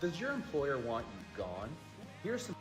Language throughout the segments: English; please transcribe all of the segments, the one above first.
Does your employer want you gone? Here's some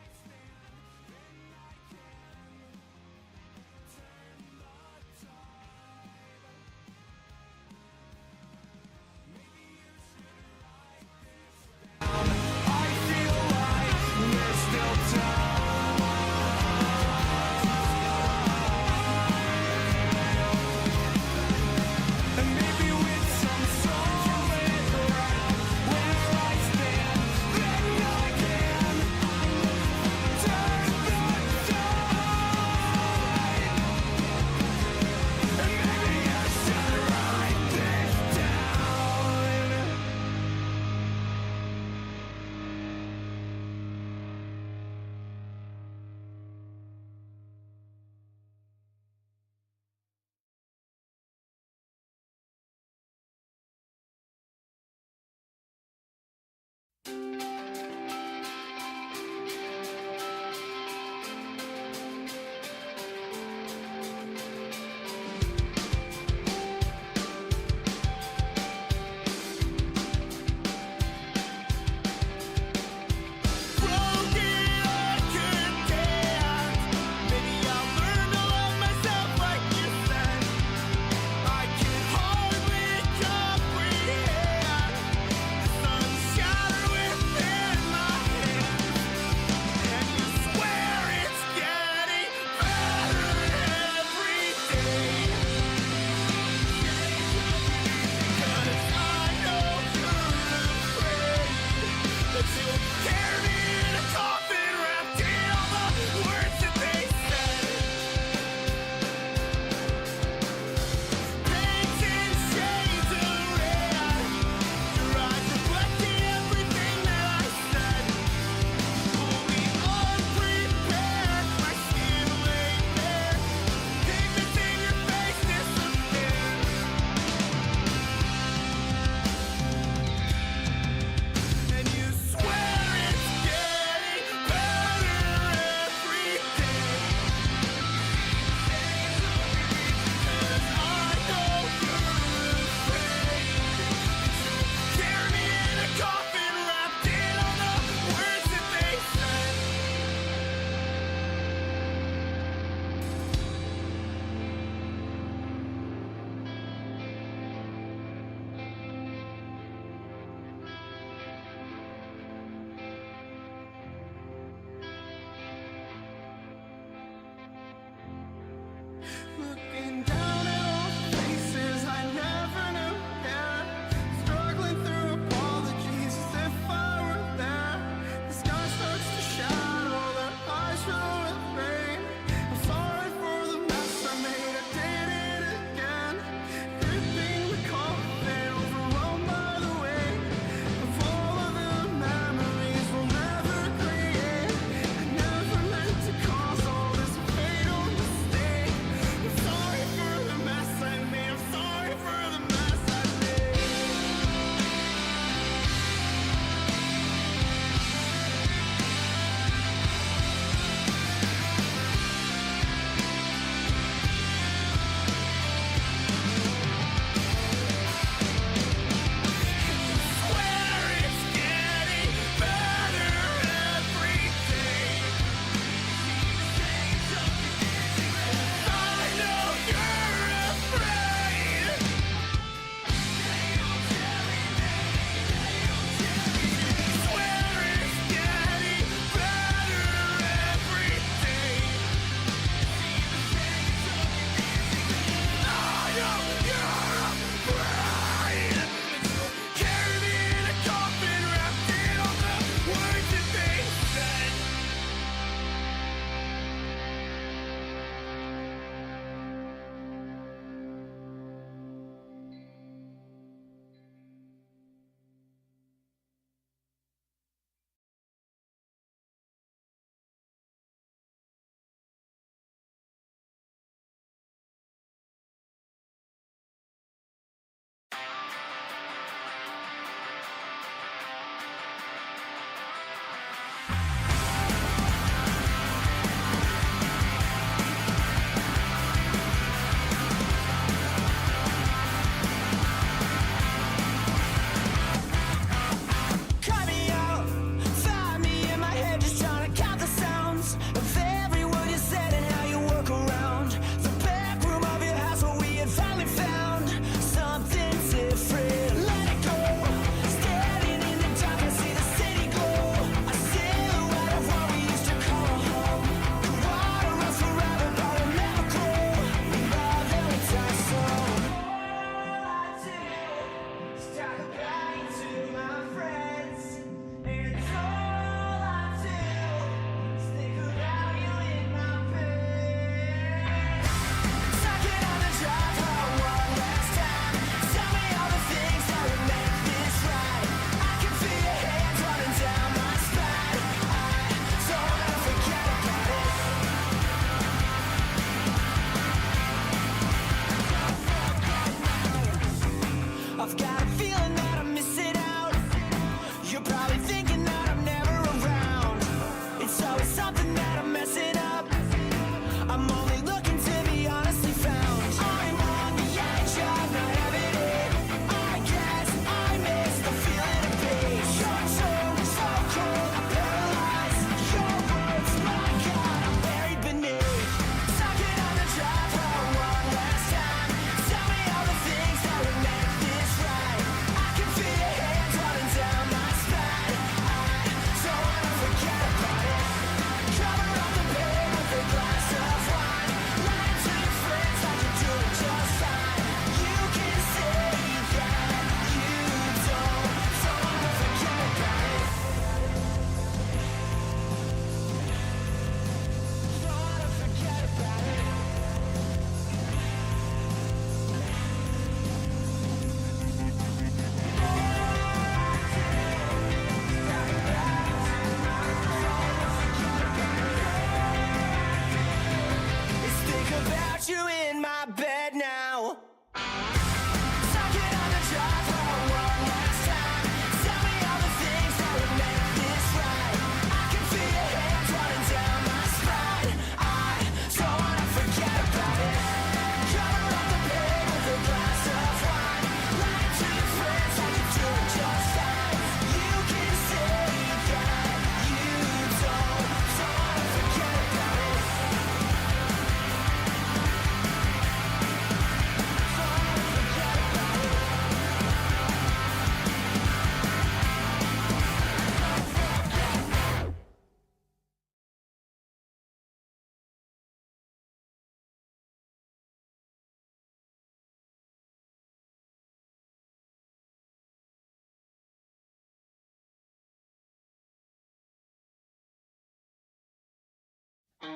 Drew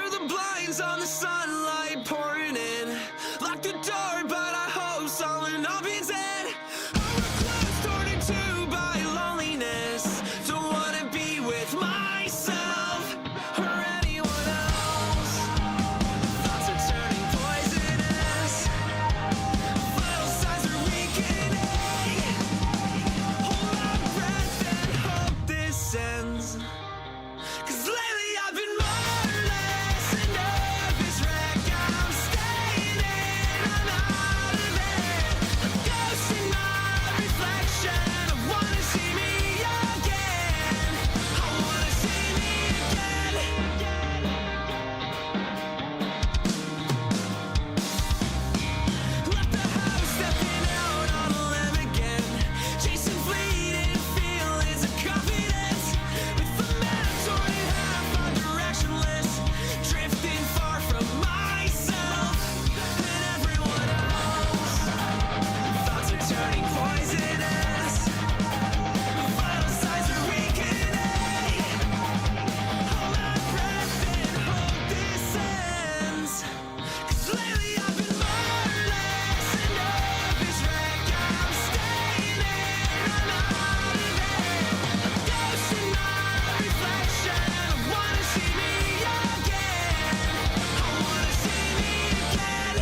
the blinds on the sunlight pouring in. Lock the door, but I hope someone opens it. I'm recluse, torn in two by loneliness. Don't wanna be with myself or anyone else. Thoughts are turning poisonous. Vital signs are weakening. Hold my breath and hope this ends. 'Cause lately I've been mindless and nervous wreck. I'm staying in, I'm out of it. A ghost in my reflection. I wanna see me again. I wanna see me again. Left the house, stepping out on a limb again. Chasing fleeting feelings of confidence. With the man torn in half, I'm directionless. Drifting far from myself and everyone else. Thoughts are turning poisonous. Vital signs are weakening. Hold my breath and hope this ends. 'Cause lately I've been mindless and nervous wreck. I'm staying in, I'm out of it. A ghost in my reflection. I wanna see me again. I wanna see me again.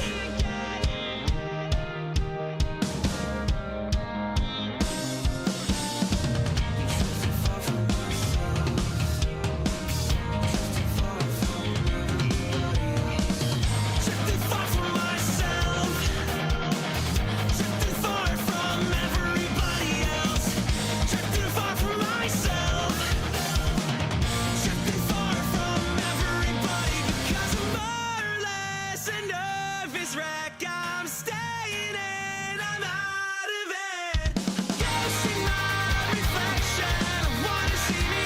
Drifting far from myself. Drifting far from everybody else. Drifting far from myself. Drifting far from everybody because I'm mindless and nervous wreck. I'm staying in, I'm out of it. Ghost in my reflection. I wanna see me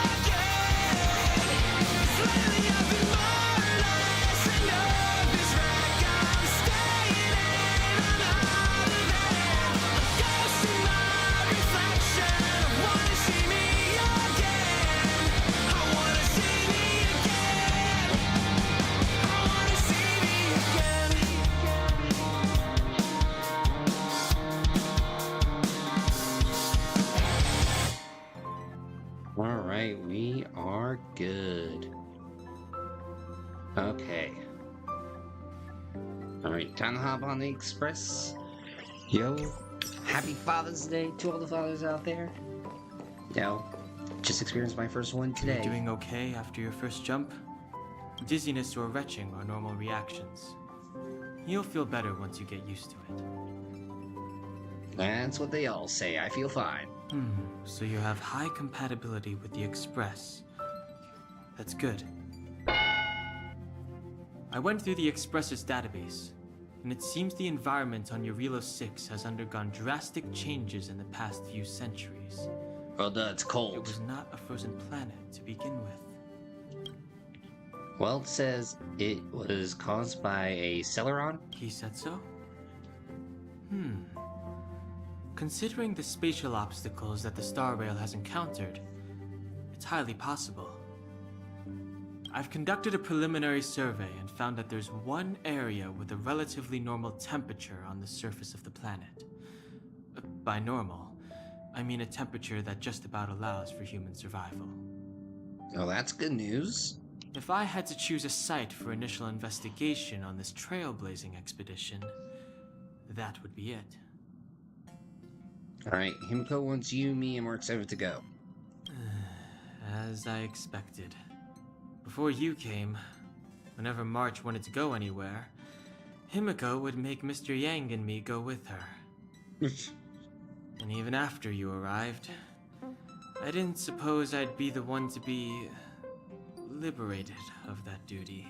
again. 'Cause lately I've been mindless and nervous wreck. I'm staying in, I'm out of it. Ghost in my reflection. I wanna see me again. I wanna see me again. I wanna see me again. Alright, we are good. Okay. Alright, time to hop on the Express. Yo, happy Father's Day to all the fathers out there. Yo, just experienced my first one Are today. you doing okay after your first jump? Dizziness or retching are normal reactions. You'll feel better once you get used to it. That's what they all say, I feel fine. So you have high compatibility with the Express. That's good. I went through the Express's database, and it seems the environment on Eurilo 6 has undergone drastic changes in the past few centuries. Well, duh, it's It cold. was not a frozen planet to begin with. Well, it says it was caused by a Celeron. He said so? Considering the spatial obstacles that the Star Rail has encountered, it's highly possible. I've conducted a preliminary survey and found that there's one area with a relatively normal temperature on the surface of the planet. By normal, I mean a temperature that just about allows for human survival. Oh, that's good news. If I had to choose a site for initial investigation on this trailblazing expedition, that would be it. Alright, Himiko wants you, me, and we're excited to go. As I expected. Before you came, whenever March wanted to go anywhere, Himiko would make Mr. Yang and me go with her. And even after you arrived, I didn't suppose I'd be the one to be liberated of that duty.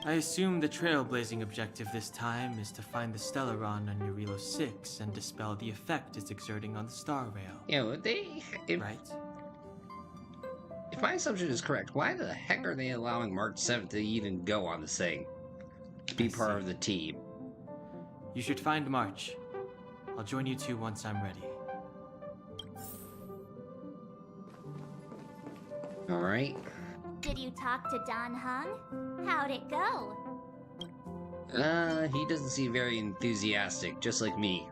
I assume the trailblazing objective this time is to find the Stellaron on Eurilo 6 and dispel the effect it's exerting on the Star Rail. Yo, Right? If my assumption is correct, why the heck are they allowing March 7th to even go on this thing? To be I part see. of the team. You should find March. I'll join you two once I'm ready. Alright. Did you talk to Don Hung? How'd it go? He doesn't seem very enthusiastic, just like me.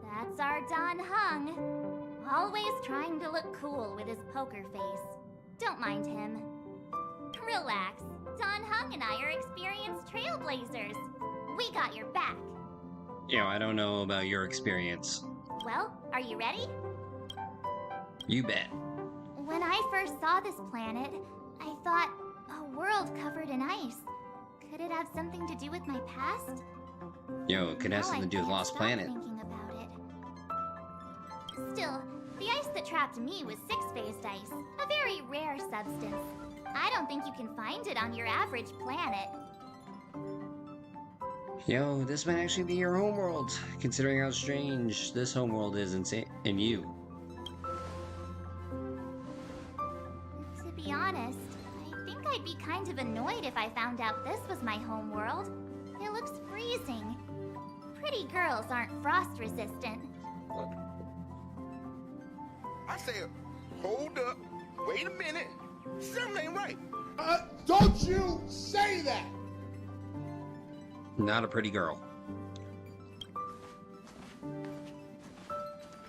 That's our Don Hung. Always trying to look cool with his poker face. Don't mind him. Relax. Don Hung and I are experienced Trailblazers. We got your back. I don't know about your experience. Well, are you ready? You bet. When I first saw this planet, I thought, a world covered in ice. Could it have something to do with my past? It could have something to do with Lost Planet. Thinking about it. Still, the ice that trapped me was six-phased ice, a very rare substance. I don't think you can find it on your average planet. This might actually be your homeworld, considering how strange this homeworld is in you. To be honest, I think I'd be kind of annoyed if I found out this was my homeworld. It looks freezing. Pretty girls aren't frost-resistant. I said, hold up, wait a minute, something ain't right. Don't you say that! Not a pretty girl.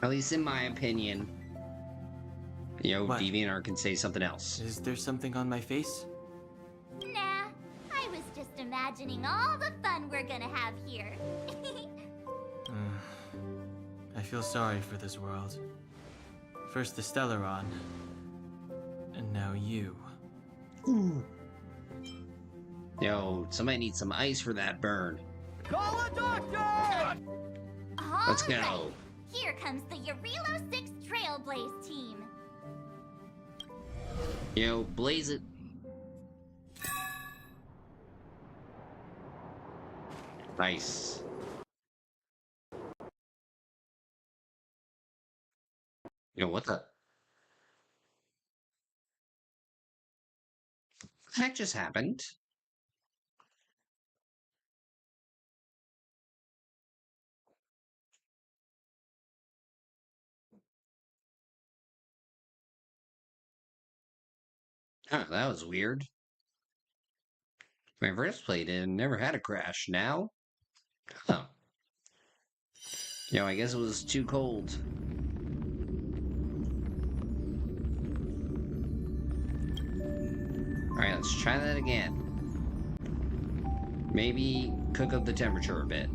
At least in my opinion. What? DeviantArt can say something else. Is there something on my face? Nah, I was just imagining all the fun we're gonna have here. I feel sorry for this world. First the Stellaron, and now you. Somebody needs some ice for that burn. Call a doctor! Let's go. Alright, here comes the Eurelo 6 Trailblaze team. Blaze it. Nice. What the? That just happened. Oh, that was weird. My first played never had a crash. Now? Huh. I guess it was too cold. Alright, let's try that again. Maybe cook up the temperature a bit.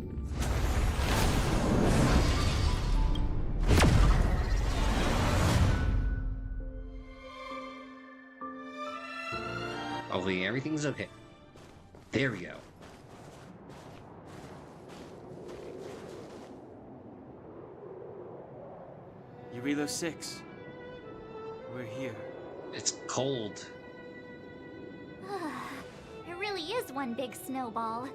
Hopefully everything's okay. There we go. Eurelo 6. We're here. It's cold. It really is one big snowball.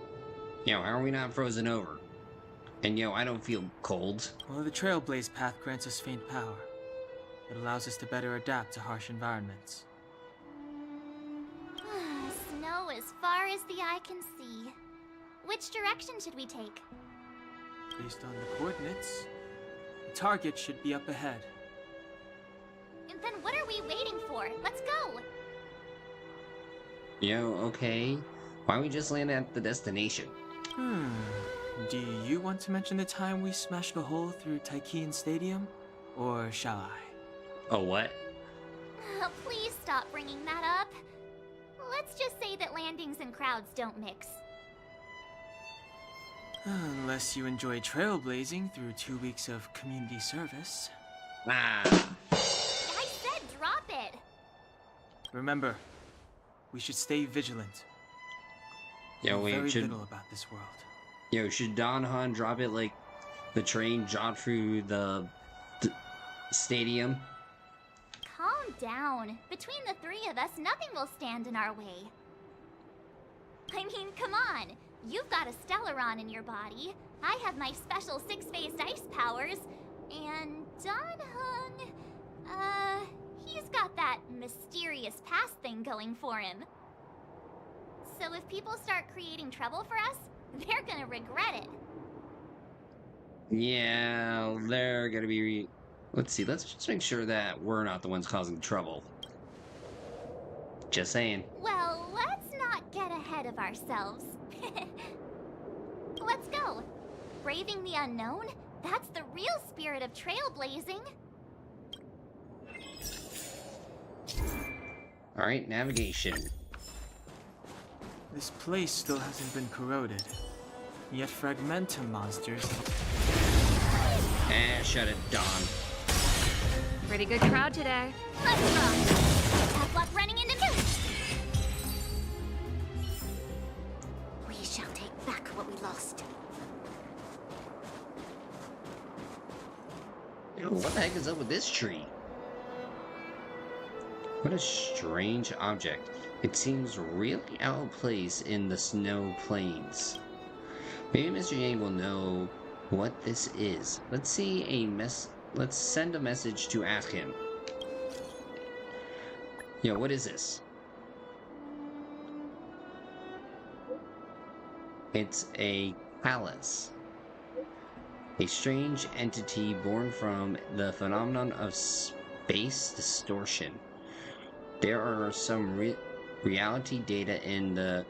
How are we not frozen over? And I don't feel cold. Well, the Trailblaze path grants us faint power. It allows us to better adapt to harsh environments. Snow as far as the eye can see. Which direction should we take? Based on the coordinates, the target should be up ahead. And then what are we waiting for? Let's go! Okay. Why don't we just land at the destination? Do you want to mention the time we smashed a hole through Taikian Stadium? Or shall I? Oh, what? Please stop bringing that up. Let's just say that landings and crowds don't mix. Unless you enjoy trailblazing through 2 weeks of community service. Ah. I said drop it! Remember, we should stay vigilant. Know very little about this world. Should Don Han drop it like the train dropped through the stadium? Calm down. Between the three of us, nothing will stand in our way. I mean, come on. You've got a Stellaron in your body. I have my special six-phased ice powers. And Don Hung, he's got that mysterious past thing going for him. So if people start creating trouble for us, they're gonna regret it. Yeah, they're gonna be... Let's see, let's just make sure that we're not the ones causing trouble. Just saying. Well, let's not get ahead of ourselves. Let's go. Braving the unknown? That's the real spirit of trailblazing. Alright, navigation. This place still hasn't been corroded. Yet fragmentum monsters. Shut it, Dawn. Pretty good crowd today. Let's rock. Tough luck running into me. We shall take back what we lost. Yo, what the heck is up with this tree? What a strange object. It seems really out of place in the snow plains. Maybe Mr. Yang will know what this is. Let's send a message to ask him. Yo, what is this? It's a palace. A strange entity born from the phenomenon of space distortion. There are some reality data in the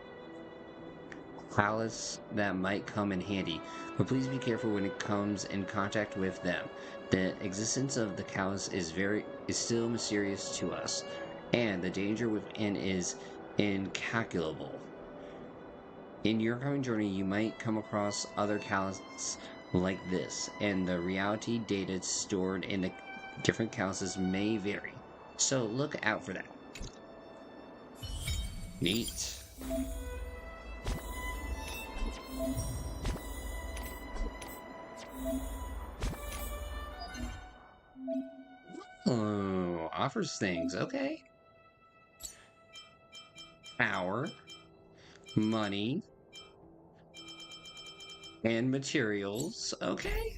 palace that might come in handy, but please be careful when it comes in contact with them. The existence of the cows is still mysterious to us, and the danger within is incalculable. In your coming journey, you might come across other cows like this, and the reality data stored in the different houses may vary. So look out for that. Neat. Oh, offers things, okay. Power, money, and materials, okay.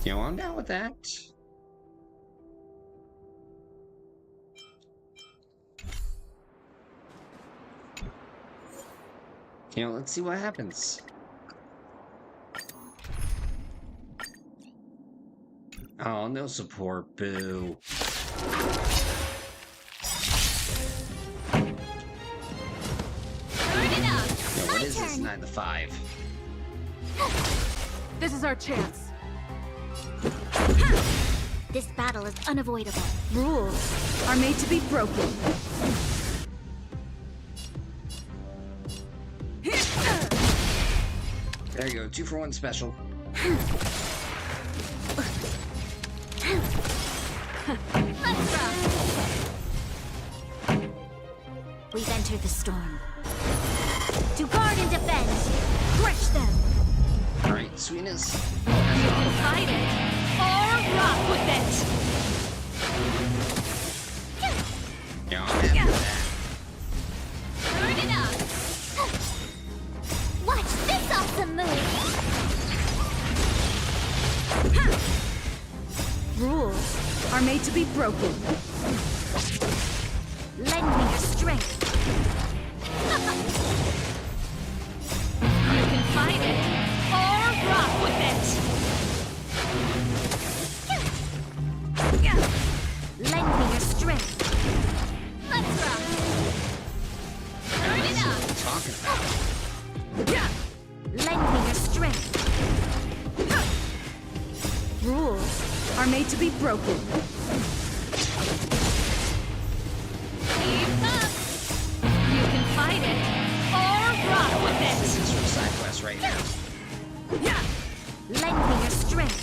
You know, I'm down with that. You know, let's see what happens. Oh, no support, boo. Yo, what is this 9 to 5? This is our chance. This battle is unavoidable. Rules are made to be broken. There you go, 2-for-1 special. Let's rock. We've entered the storm. To guard and defend, crush them. Alright, sweetness. You can fight it, or rock with it. Yeah, I'm happy with that. Turn it up. Watch this awesome move. Rules are made to be broken. Lend me your strength. You can fight it, or rock with it. Lend me your strength. Let's rock. Turn it up. Talking about. Lend me your strength. Rules are made to be broken. Keep up. You can fight it, or rock with This it. is from side quest right now. Lend me your strength.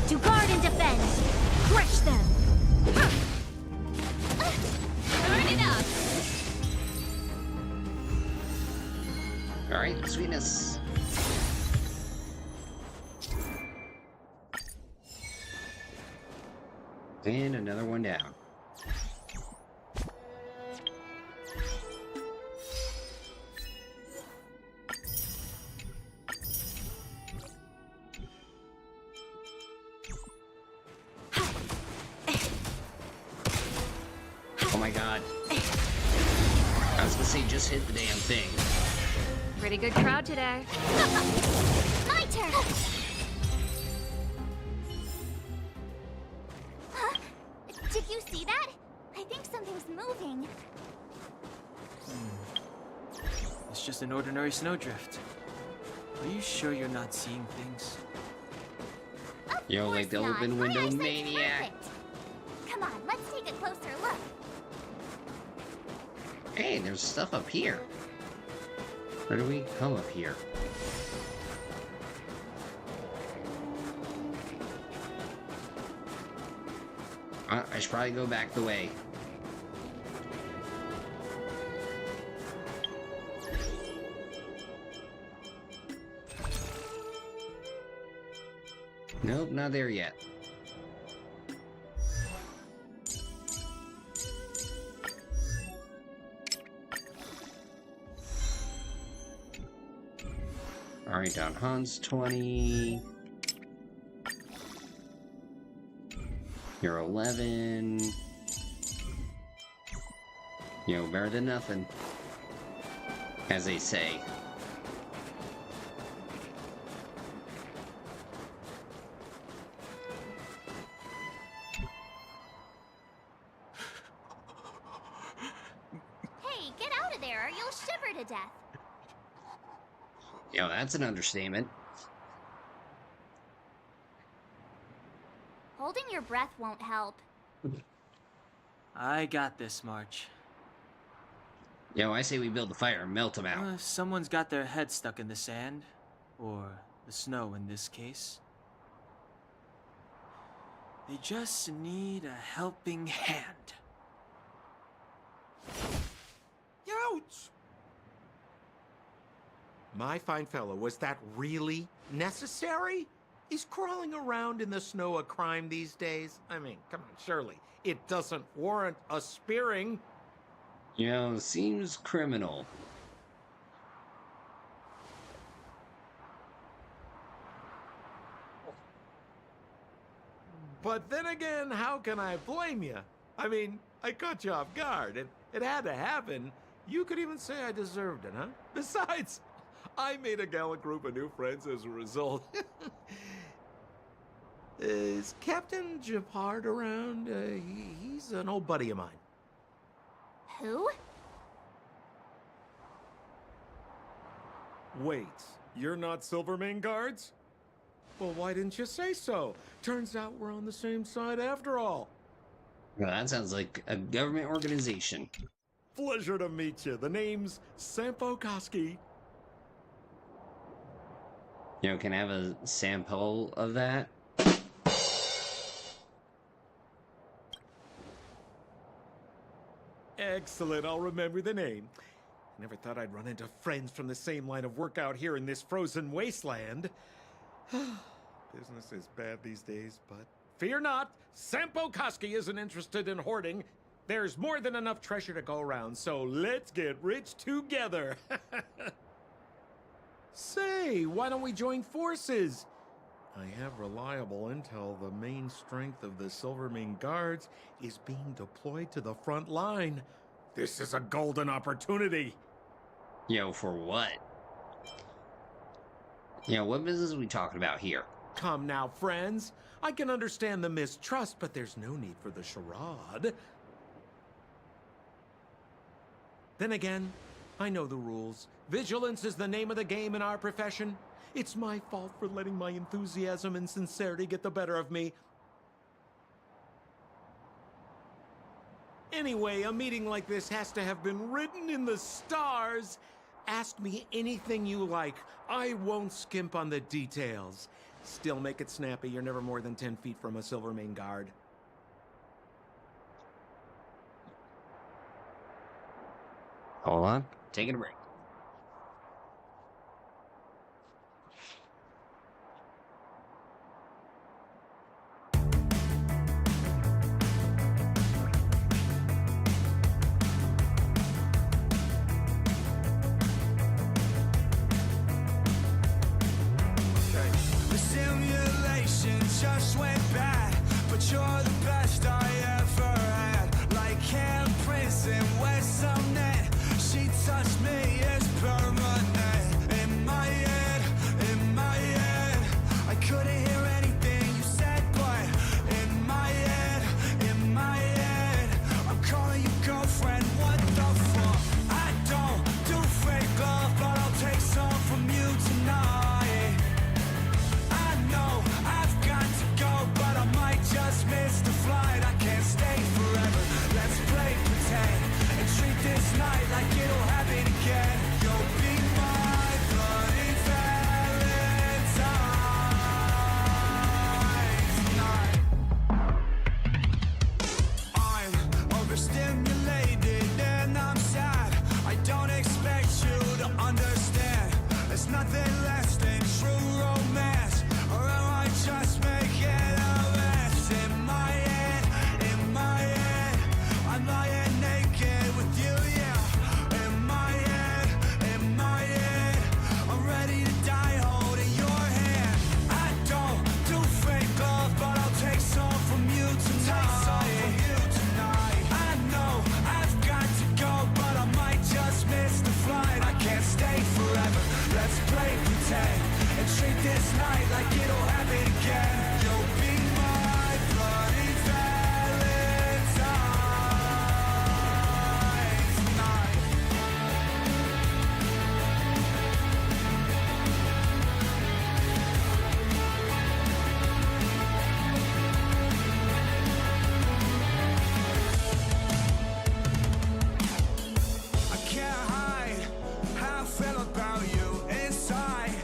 To guard and defend, crush them. Turn it up. Alright, sweetness. And another one down. Oh my god. I was gonna say just hit the damn thing. Pretty good crowd today. My turn. it's just an ordinary snowdrift. Are you sure you're not seeing things? Yo, like the Of course open not. window My eyesight's maniac. perfect. Come on, let's take a closer look. Hey, there's stuff up here. Where do we come up here? I should probably go back the way. Nope, not there yet. Alright, down Hans 20. You're 11. You know, better than nothing. As they say. Hey, get out of there or you'll shiver to death. Yo, that's an understatement. Holding your breath won't help. I got this, March. Yo, I say we build a fire and melt them out. Someone's got their head stuck in the sand. Or the snow in this case. They just need a helping hand. Ouch! My fine fellow, was that really necessary? Is crawling around in the snow a crime these days? I mean, come on, surely. It doesn't warrant a spearing. You know, seems criminal. But then again, how can I blame you? I mean, I caught you off guard. It had to happen. You could even say I deserved it, huh? Besides, I made a gallant group of new friends as a result. Is Captain Japard around? He's an old buddy of mine. Who? Wait, you're not Silvermane guards? Well, why didn't you say so? Turns out we're on the same side after all. Well, that sounds like a government organization. Pleasure to meet you. The name's Sampo Koski. You know, can I have a sample of that? Excellent, I'll remember the name. Never thought I'd run into friends from the same line of work out here in this frozen wasteland. Business is bad these days, but fear not, Sampo Koski isn't interested in hoarding. There's more than enough treasure to go around, so let's get rich together. Say, why don't we join forces? I have reliable intel the main strength of the Silvermane guards is being deployed to the front line. This is a golden opportunity. Yo, for what? You know, what business are we talking about here? Come now, friends. I can understand the mistrust, but there's no need for the charade. Then again, I know the rules. Vigilance is the name of the game in our profession. It's my fault for letting my enthusiasm and sincerity get the better of me. Anyway, a meeting like this has to have been written in the stars. Ask me anything you like. I won't skimp on the details. Still make it snappy. You're never more than 10 feet from a Silvermane guard. Hold on. Taking a break. The simulation just went bad, but you're the best I ever had. Like handprints in wet cement, she touched me like it'll happen again. You'll be my bloody Valentine tonight. I'm overstimulated and I'm sad. I don't expect you to understand. There's nothing less than true romance, or am I just making a mess? In my head, I'm lying naked with you, yeah. In my head, I'm ready to die holding your hand. I don't do fake love, but I'll take some from you tonight. I know I've got to go, but I might just miss the flight. I can't stay forever. Let's play pretend and treat this night like it'll happen again. You'll be my bloody Valentine tonight. I can't hide how I feel about you inside.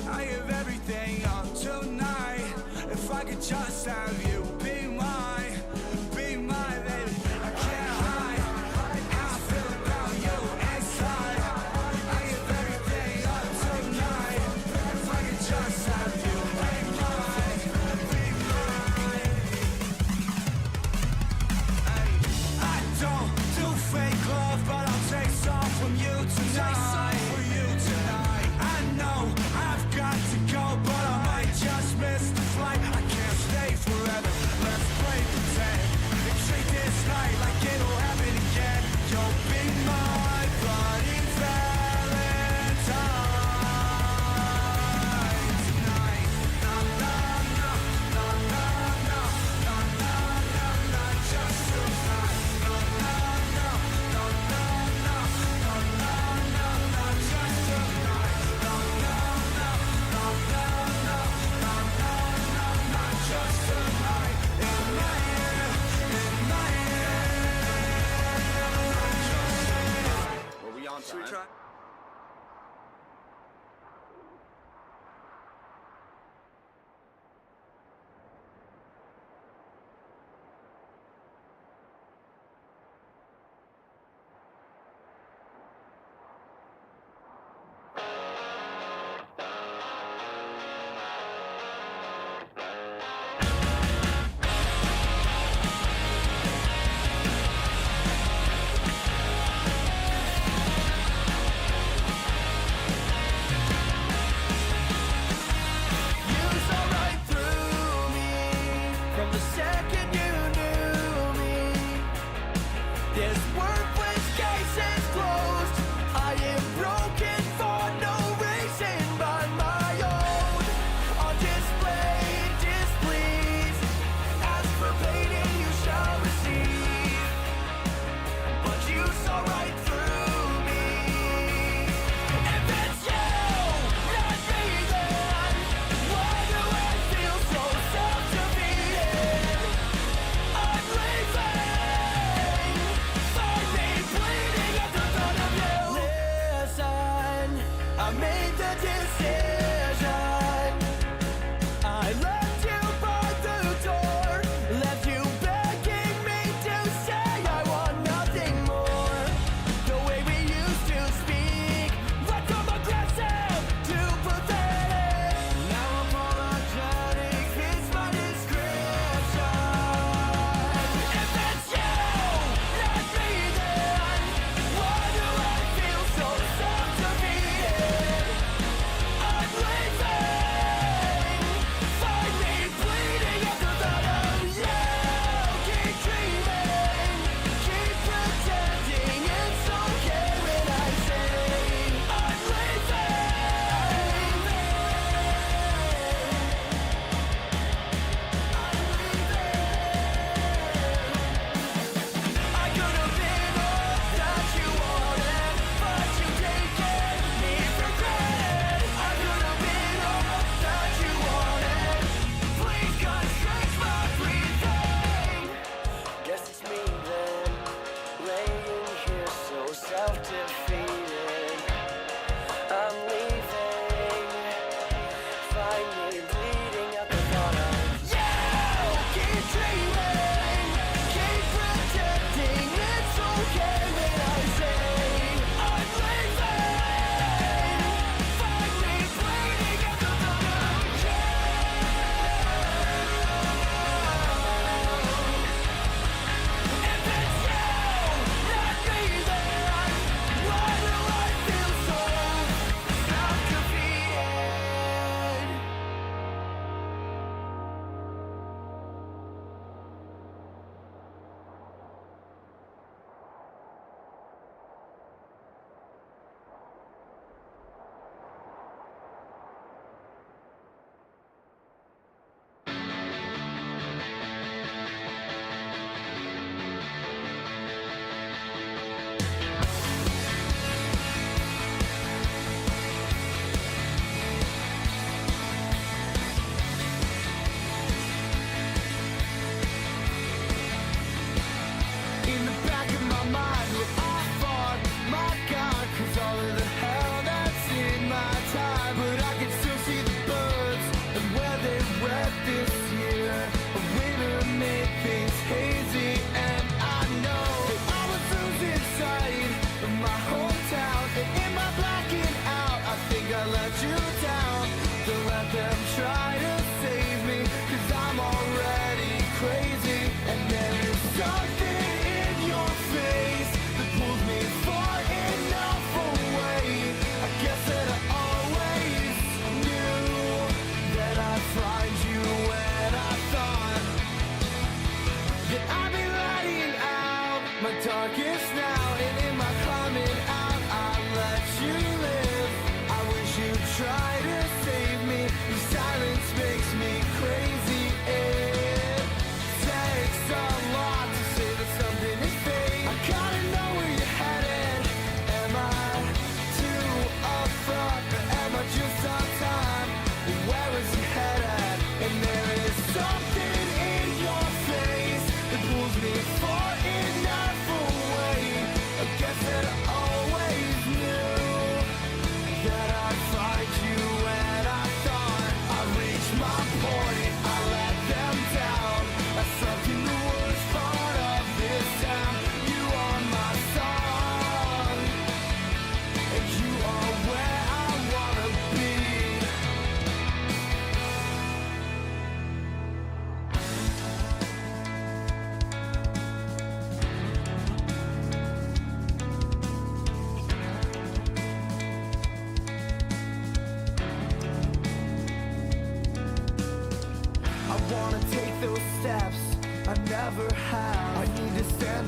I give everything up tonight. If I could just have you be mine, baby. I can't hide how I feel about you inside. I give everything up tonight. If I could just have you be mine, Hey, I don't do fake love, but I'll take some from you tonight. I know I've got to go, but I might just miss the flight. I can't stay forever. Let's play pretend and treat this night like it'll happen again. You'll be my bloody Valentine tonight. Na na na na na na na na na na, just tonight. Na na na na na na na na na na, just tonight. Na na na na na na na na na na, just tonight. In my ear, Were we on time?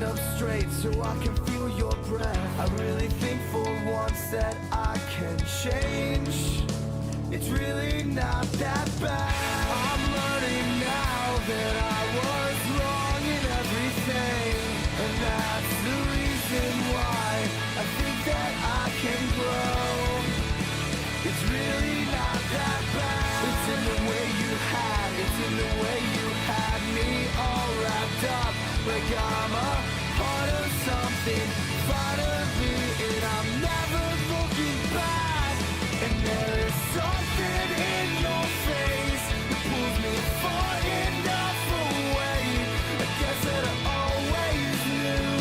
up straight so I can feel your breath. I really think for once that I can change. It's really not that bad. I'm learning now that I was wrong in everything, and that's the reason why I think that I can grow. It's really not that bad. It's in the way you had, it's in the way you had me all wrapped up like I'm a part of something finally, and I'm never looking back. And there is something in your face that pulls me far enough away. I guess that I always knew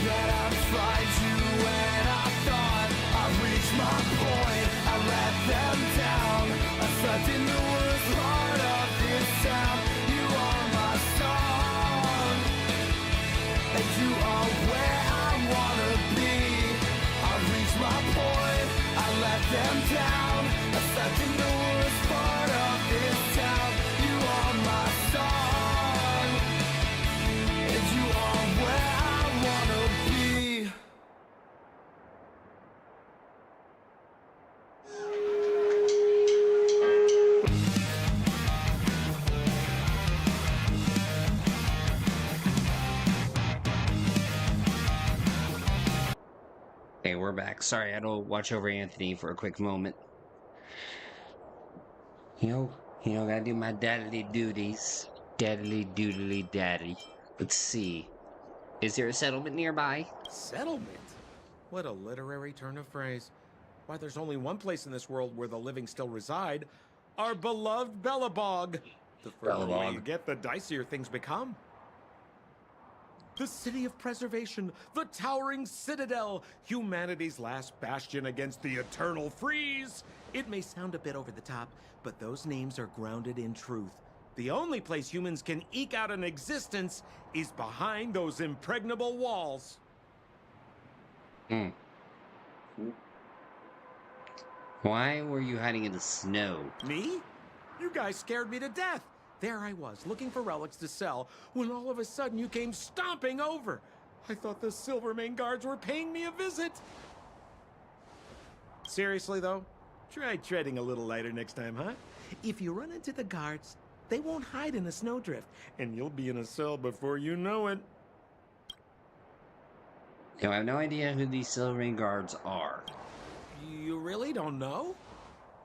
that I've tried you when I thought I reached my point. I let them down. I slept in the worst part of this town. You are my song, and you are where I wanna be. I reached my point. I let them down. I slept in the worst part of this town. You are my song, and you are where I wanna be. Hey, we're back. Sorry, I had to watch over Anthony for a quick moment. You know, gotta do my daddly duties. Daddly doodly daddy. Let's see. Is there a settlement nearby? Settlement? What a literary turn of phrase. Why, there's only one place in this world where the living still reside. Our beloved Bellabog. The further away you get, the dicier things become. The city of preservation, the towering citadel, humanity's last bastion against the eternal freeze. It may sound a bit over the top, but those names are grounded in truth. The only place humans can eke out an existence is behind those impregnable walls. Why were you hiding in the snow? Me? You guys scared me to death. There I was, looking for relics to sell, when all of a sudden you came stomping over. I thought the Silvermane guards were paying me a visit. Seriously, though, try treading a little lighter next time, huh? If you run into the guards, they won't hide in a snowdrift, and you'll be in a cell before you know it. You know, I have no idea who these Silvermane guards are. You really don't know?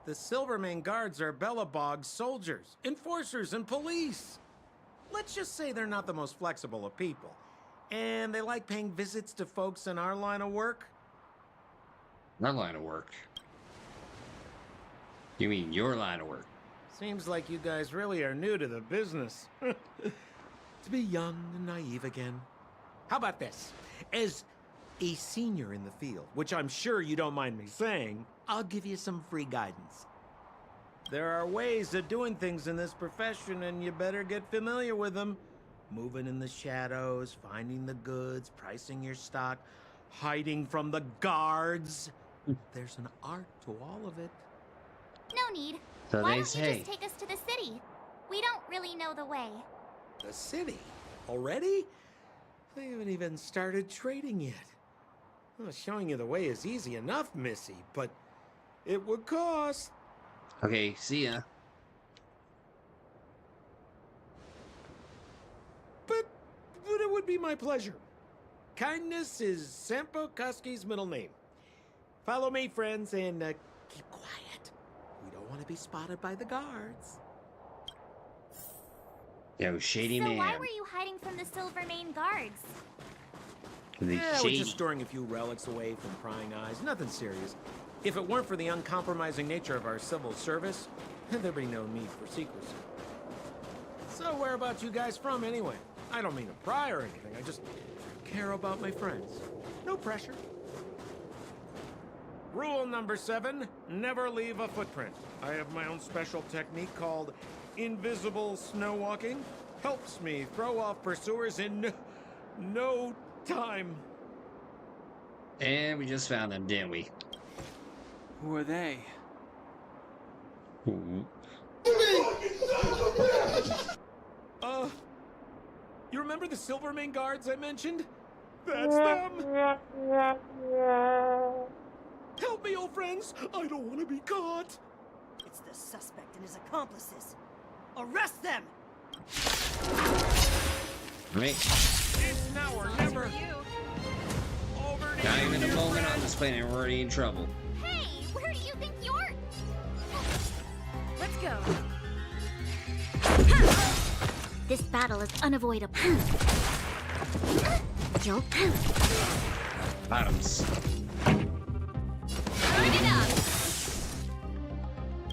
The Silvermane guards are Bellabog's soldiers, enforcers, and police. Let's just say they're not the most flexible of people. And they like paying visits to folks in our line of work. Our line of work? You mean your line of work? Seems like you guys really are new to the business. To be young and naive again. How about this? As a senior in the field, which I'm sure you don't mind me saying, I'll give you some free guidance. There are ways of doing things in this profession, and you better get familiar with them. Moving in the shadows, finding the goods, pricing your stock, hiding from the guards. There's an art to all of it. No need. So Why they don't say. you just take us to the city? We don't really know the way. The city? Already? They haven't even started trading yet. Well, showing you the way is easy enough, Missy, but it would cost. Okay, see ya. But it would be my pleasure. Kindness is Sampo Koski's middle name. Follow me, friends, and keep quiet. We don't want to be spotted by the guards. Yo, shady So man. why were you hiding from the Silvermane guards? The Yeah, shady. we're just storing a few relics away from prying eyes. Nothing serious. If it weren't for the uncompromising nature of our civil service, there'd be no need for secrecy. So whereabouts you guys from, anyway? I don't mean to pry or anything. I just care about my friends. No pressure. Rule number 7, never leave a footprint. I have my own special technique called invisible snow walking. Helps me throw off pursuers in no time. And we just found them, didn't we? Who are they? Ooh. You remember the Silvermane guards I mentioned? That's them! Help me, old friends! I don't want to be caught! It's the suspect and his accomplices. Arrest them! Right? It's now or never! Over to Not you, even a dear moment friend. on this planet, we're already in trouble. Hey, where do you think you're... Let's go. This battle is unavoidable. You'll... Bottoms. Bring it up.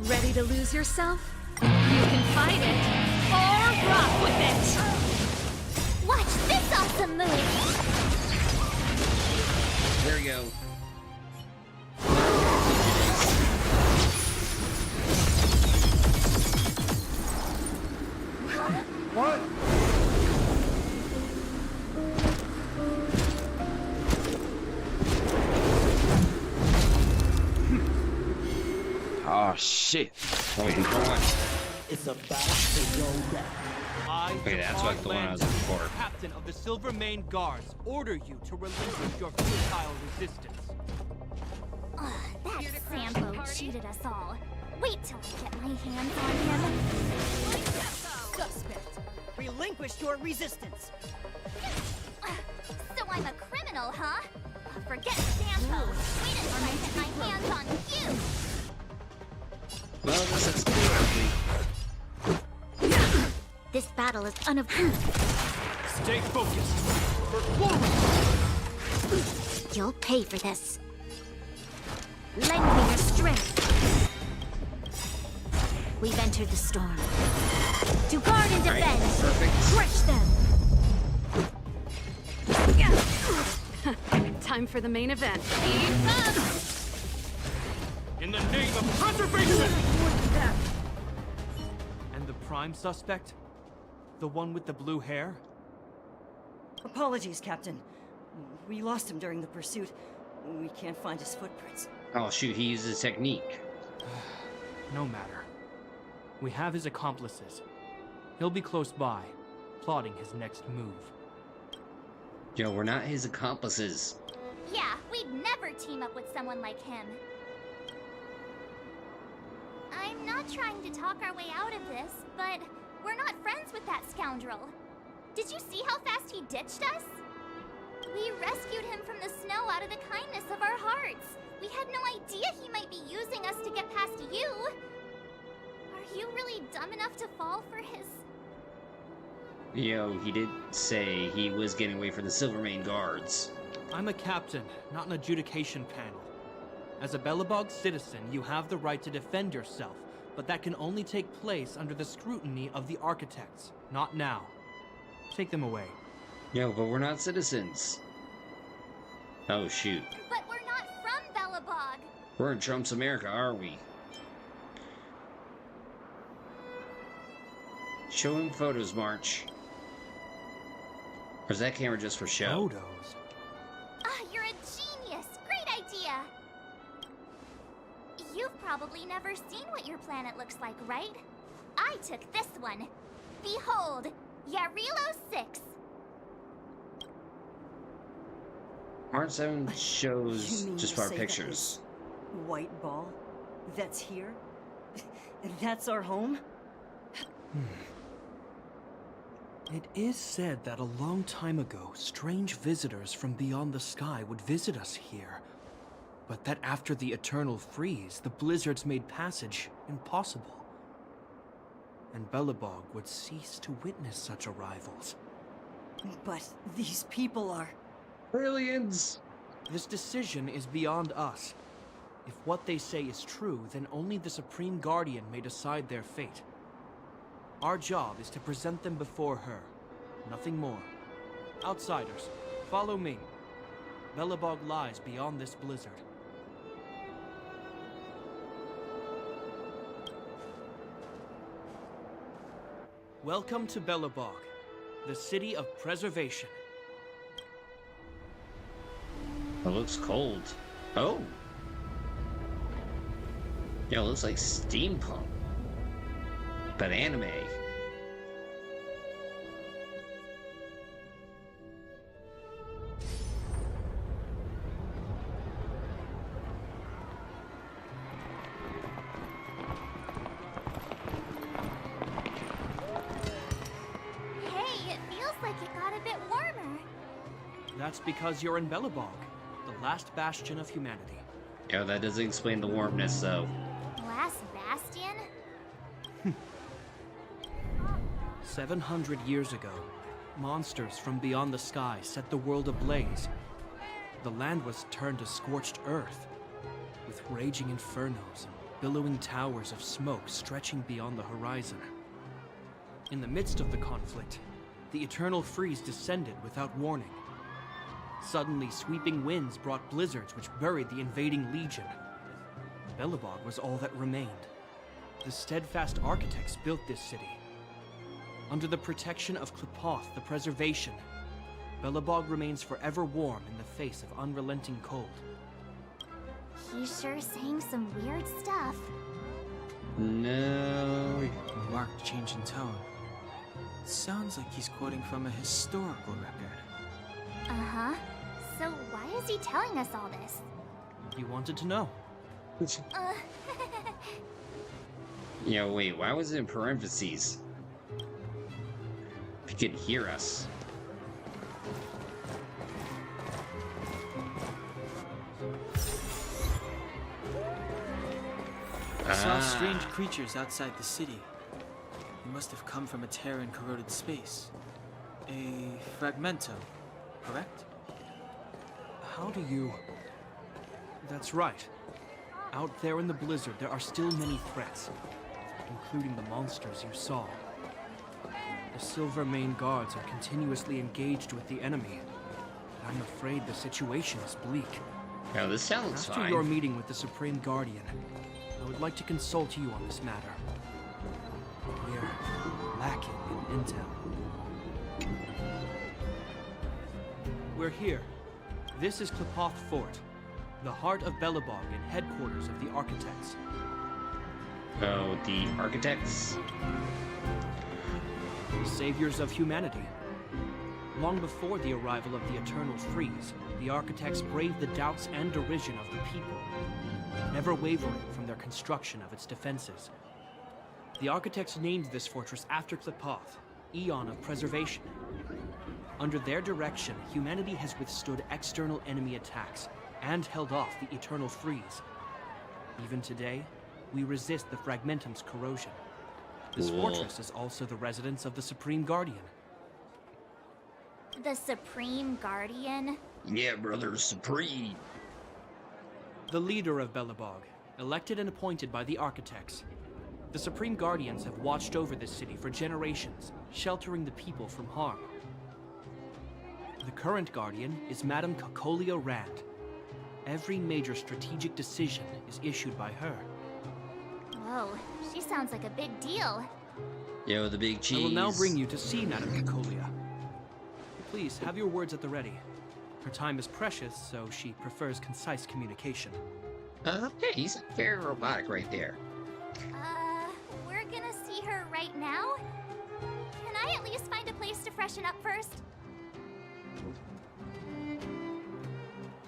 Ready to lose yourself? You can fight it or rock with it. Watch this awesome move! There we go. What? Oh shit. Wait, hold on. It's about to go down. Okay, that's what the one I was looking for. Captain of the Silvermane Guards, order you to relinquish your futile resistance. Ugh, that Sambo cheated us all. Wait till I get my hands on him. Suspect! Relinquish your resistance! So I'm a criminal, huh? Forget Sambo. Wait until I get my hands on you. Well, this is clearly. This battle is unavoidable. Stay focused. Forward! You'll pay for this. Lend me your strength. We've entered the storm. To guard and defend. Perfect. Crush them. Time for the main event. In the name of preservation! And the prime suspect? The one with the blue hair? Apologies, Captain. We lost him during the pursuit. We can't find his footprints. Oh shoot, he uses technique. No matter. We have his accomplices. He'll be close by, plotting his next move. Yo, we're not his accomplices. Yeah, we'd never team up with someone like him. I'm not trying to talk our way out of this, but we're not friends with that scoundrel. Did you see how fast he ditched us? We rescued him from the snow out of the kindness of our hearts. We had no idea he might be using us to get past you. Are you really dumb enough to fall for his... Yo, he did say he was getting away from the Silvermane guards. I'm a captain, not an adjudication panel. As a Belobog citizen, you have the right to defend yourself, but that can only take place under the scrutiny of the architects, not now. Take them away. Yo, but we're not citizens. Oh shoot. But we're not from Belobog. We're in Trump's America, aren't we? Show him photos, March. Or is that camera just for show? Photos? Ah, you're a genius! Great idea! You've probably never seen what your planet looks like, right? I took this one. Behold, Yarilo 6. Part 7 shows You mean just to our say pictures. that this white ball? That's here? That's our home? It is said that a long time ago, strange visitors from beyond the sky would visit us here. But that after the eternal freeze, the blizzards made passage impossible. And Belobog would cease to witness such arrivals. But these people are... Aliens! This decision is beyond us. If what they say is true, then only the Supreme Guardian may decide their fate. Our job is to present them before her. Nothing more. Outsiders, follow me. Belobog lies beyond this blizzard. Welcome to Belobog, the city of preservation. It looks cold. Oh! Yeah, it looks like steampunk. But anime. That's because you're in Belobog, the last bastion of humanity. Yeah, that doesn't explain the warmness, though. Last bastion? 700 years ago, monsters from beyond the sky set the world ablaze. The land was turned to scorched earth, with raging infernos and billowing towers of smoke stretching beyond the horizon. In the midst of the conflict, the eternal freeze descended without warning. Suddenly, sweeping winds brought blizzards which buried the invading legion. Belobog was all that remained. The steadfast architects built this city. Under the protection of Klepoth, the Preservation, Belobog remains forever warm in the face of unrelenting cold. He's sure saying some weird stuff. No. A marked change in tone. It sounds like he's quoting from a historical record. Uh-huh. So why is he telling us all this? You wanted to know. Yeah, wait, why was it in parentheses? If you could hear us. I saw strange creatures outside the city. They must have come from a tear in corroded space. A fragmento, correct? How do you... That's right. Out there in the blizzard, there are still many threats, including the monsters you saw. The Silvermane guards are continuously engaged with the enemy. I'm afraid the situation is bleak. Now this sounds After fine. your meeting with the Supreme Guardian, I would like to consult you on this matter. We're lacking in intel. We're here. This is Klepoth Fort, the heart of Belobog and headquarters of the Architects. Oh, the architects? The saviors of humanity. Long before the arrival of the Eternal Freeze, the Architects braved the doubts and derision of the people, never wavering from their construction of its defenses. The Architects named this fortress after Klepoth, Eon of Preservation. Under their direction, humanity has withstood external enemy attacks and held off the Eternal Freeze. Even today, we resist the Fragmentum's corrosion. This fortress is also the residence of the Supreme Guardian. The Supreme Guardian? Yeah, brother, supreme. The leader of Belobog, elected and appointed by the Architects. The Supreme Guardians have watched over this city for generations, sheltering the people from harm. The current Guardian is Madame Cocolia Rand. Every major strategic decision is issued by her. Whoa, she sounds like a big deal. Yo, the big cheese. I will now bring you to see Madame Cocolia. Please, have your words at the ready. Her time is precious, so she prefers concise communication. Okay, he's very robotic right there. We're gonna see her right now? Can I at least find a place to freshen up first?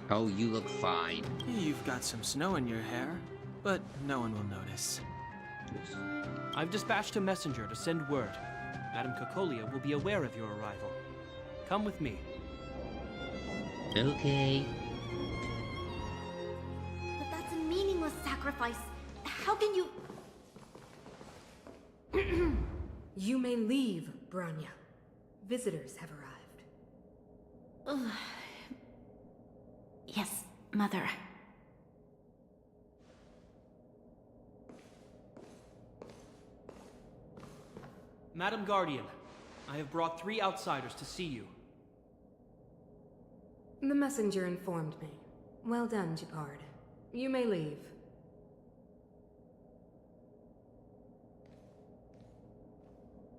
Oh, you look fine. You've got some snow in your hair, but no one will notice. I've dispatched a messenger to send word. Madame Cocolia will be aware of your arrival. Come with me. Okay. But that's a meaningless sacrifice. How can you... You may leave, Branya. Visitors have arrived. Yes, Mother. Madam Guardian, I have brought 3 outsiders to see you. The messenger informed me. Well done, Gepard. You may leave.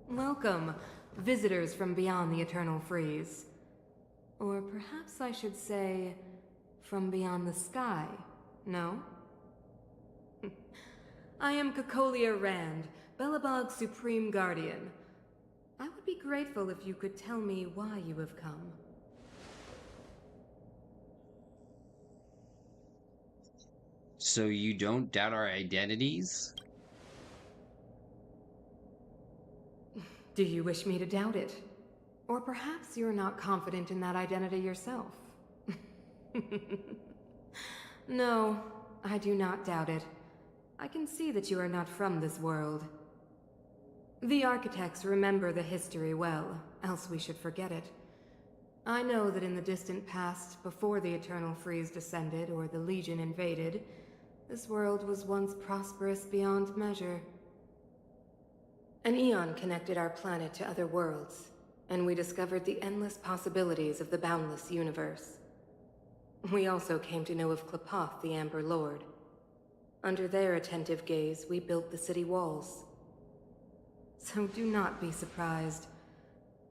Welcome, visitors from beyond the Eternal Freeze. Or perhaps I should say, from beyond the sky, no? I am Cocolia Rand, Belobog's Supreme Guardian. I would be grateful if you could tell me why you have come. So you don't doubt our identities? Do you wish me to doubt it? Or perhaps you're not confident in that identity yourself. No, I do not doubt it. I can see that you are not from this world. The architects remember the history well, else we should forget it. I know that in the distant past, before the Eternal Freeze descended or the Legion invaded, this world was once prosperous beyond measure. An eon connected our planet to other worlds, and we discovered the endless possibilities of the boundless universe. We also came to know of Klapoth, the Amber Lord. Under their attentive gaze, we built the city walls. So do not be surprised.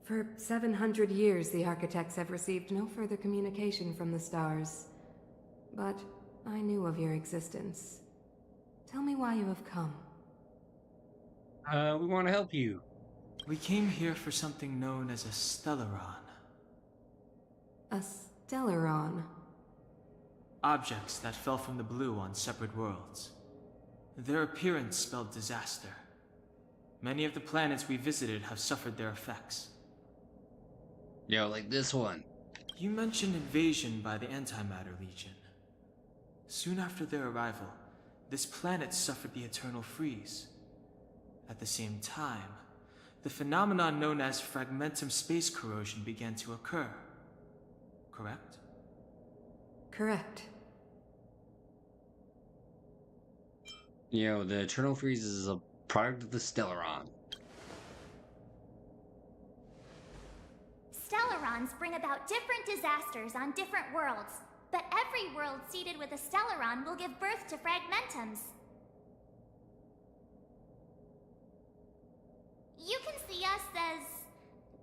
For 700 years, the architects have received no further communication from the stars. But I knew of your existence. Tell me why you have come. We want to help you. We came here for something known as a Stellaron. A Stellaron? Objects that fell from the blue on separate worlds. Their appearance spelled disaster. Many of the planets we visited have suffered their effects. Yo, like this one. You mentioned invasion by the Antimatter Legion. Soon after their arrival, this planet suffered the Eternal Freeze. At the same time, the phenomenon known as fragmentum space corrosion began to occur. Correct? Correct. Yo, the Eternal Freeze is a product of the Stellaron. Stellarons bring about different disasters on different worlds, but every world seeded with a Stellaron will give birth to fragmentums. You can see us as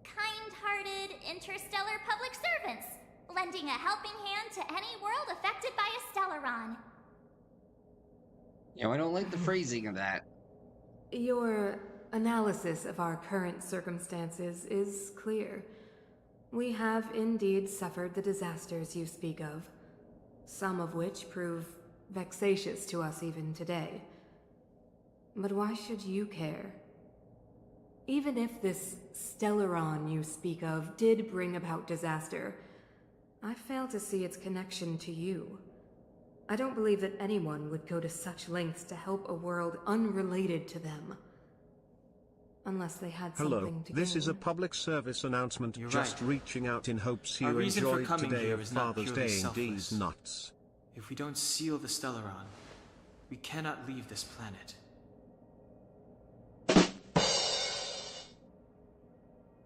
kind-hearted interstellar public servants, lending a helping hand to any world affected by a Stellaron. Yo, I don't like the phrasing of that. Your analysis of our current circumstances is clear. We have indeed suffered the disasters you speak of, some of which prove vexatious to us even today. But why should you care? Even if this Stellaron you speak of did bring about disaster, I fail to see its connection to you. I don't believe that anyone would go to such lengths to help a world unrelated to them. Unless they had something to gain. This is a public service announcement. You're just right. reaching out in hopes Our you reason for enjoyed coming today here of is not Father's purely Day and selfless. these nuts. If we don't seal the Stellaron, we cannot leave this planet.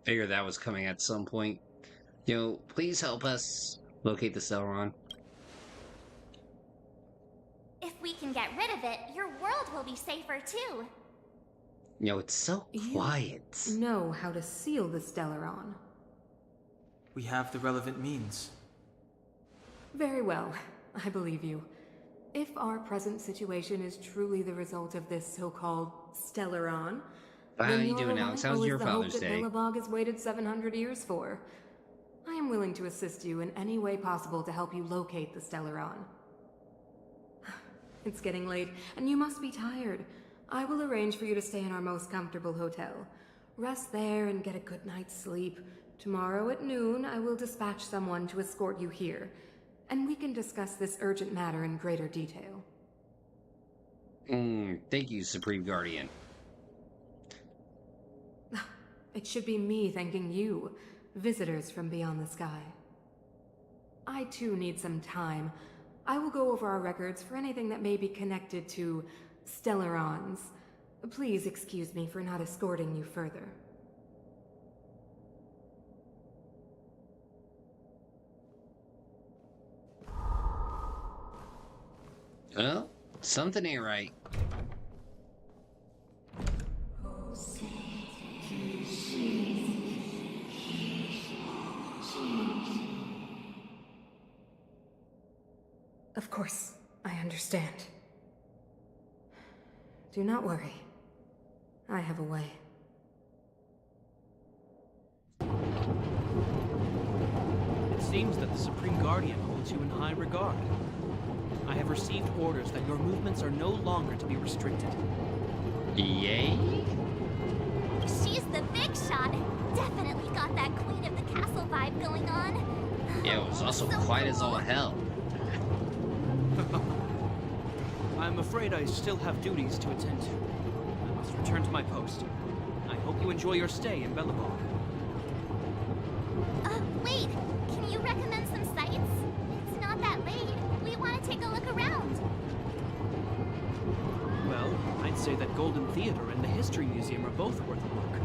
Figured that was coming at some point. Yo, please help us locate the Stellaron. If we can get rid of it, your world will be safer too. Yo, it's so quiet. You know how to seal the Stellaron. We have the relevant means. Very well, I believe you. If our present situation is truly the result of this so-called Stellaron, How you doing, Alex? How's your Father's Day? Day? Billabog has waited 700 years for. I am willing to assist you in any way possible to help you locate the Stellaron. It's getting late, and you must be tired. I will arrange for you to stay in our most comfortable hotel. Rest there and get a good night's sleep. Tomorrow at noon, I will dispatch someone to escort you here, and we can discuss this urgent matter in greater detail. Thank you, Supreme Guardian. It should be me thanking you, visitors from beyond the sky. I too need some time. I will go over our records for anything that may be connected to Stellarons. Please excuse me for not escorting you further. Well, something ain't right. Of course, I understand. Do not worry. I have a way. It seems that the Supreme Guardian holds you in high regard. I have received orders that your movements are no longer to be restricted. Yay? She's the big shot. Definitely got that Queen vibe going on. Yeah, it was also quiet as all hell. I'm afraid I still have duties to attend to. I must return to my post. I hope you enjoy your stay in Bellabog. Wait! Can you recommend some sites? It's not that late. We want to take a look around. Well, I'd say that Golden Theater and the History Museum are both worth a look.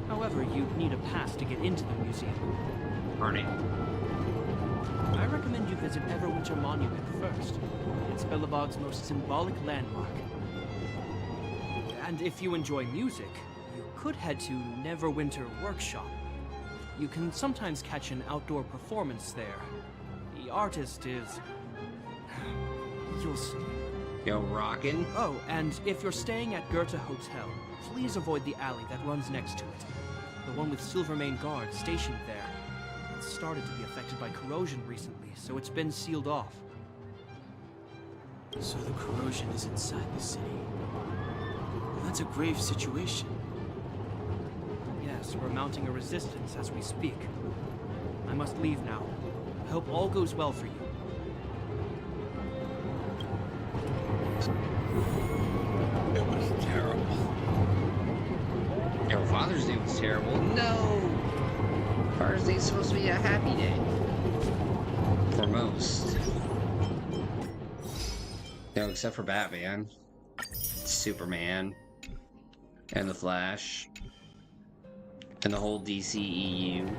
However, you'd need a pass to get into the museum. Arnie. I recommend you visit Everwinter Monument first. It's Bellabog's most symbolic landmark. And if you enjoy music, you could head to Neverwinter Workshop. You can sometimes catch an outdoor performance there. The artist is... you'll see. Yo, rockin'? Oh, and if you're staying at Goethe Hotel, please avoid the alley that runs next to it. The one with Silvermane guards stationed there. It's started to be affected by corrosion recently, so it's been sealed off. So the corrosion is inside the city. Well, that's a grave situation. Yes, we're mounting a resistance as we speak. I must leave now. I hope all goes well for you. It was terrible. Your Father's Day was terrible. No! Father's Day is supposed to be a happy day. For most. No, except for Batman. Superman. And the Flash. And the whole DCEU.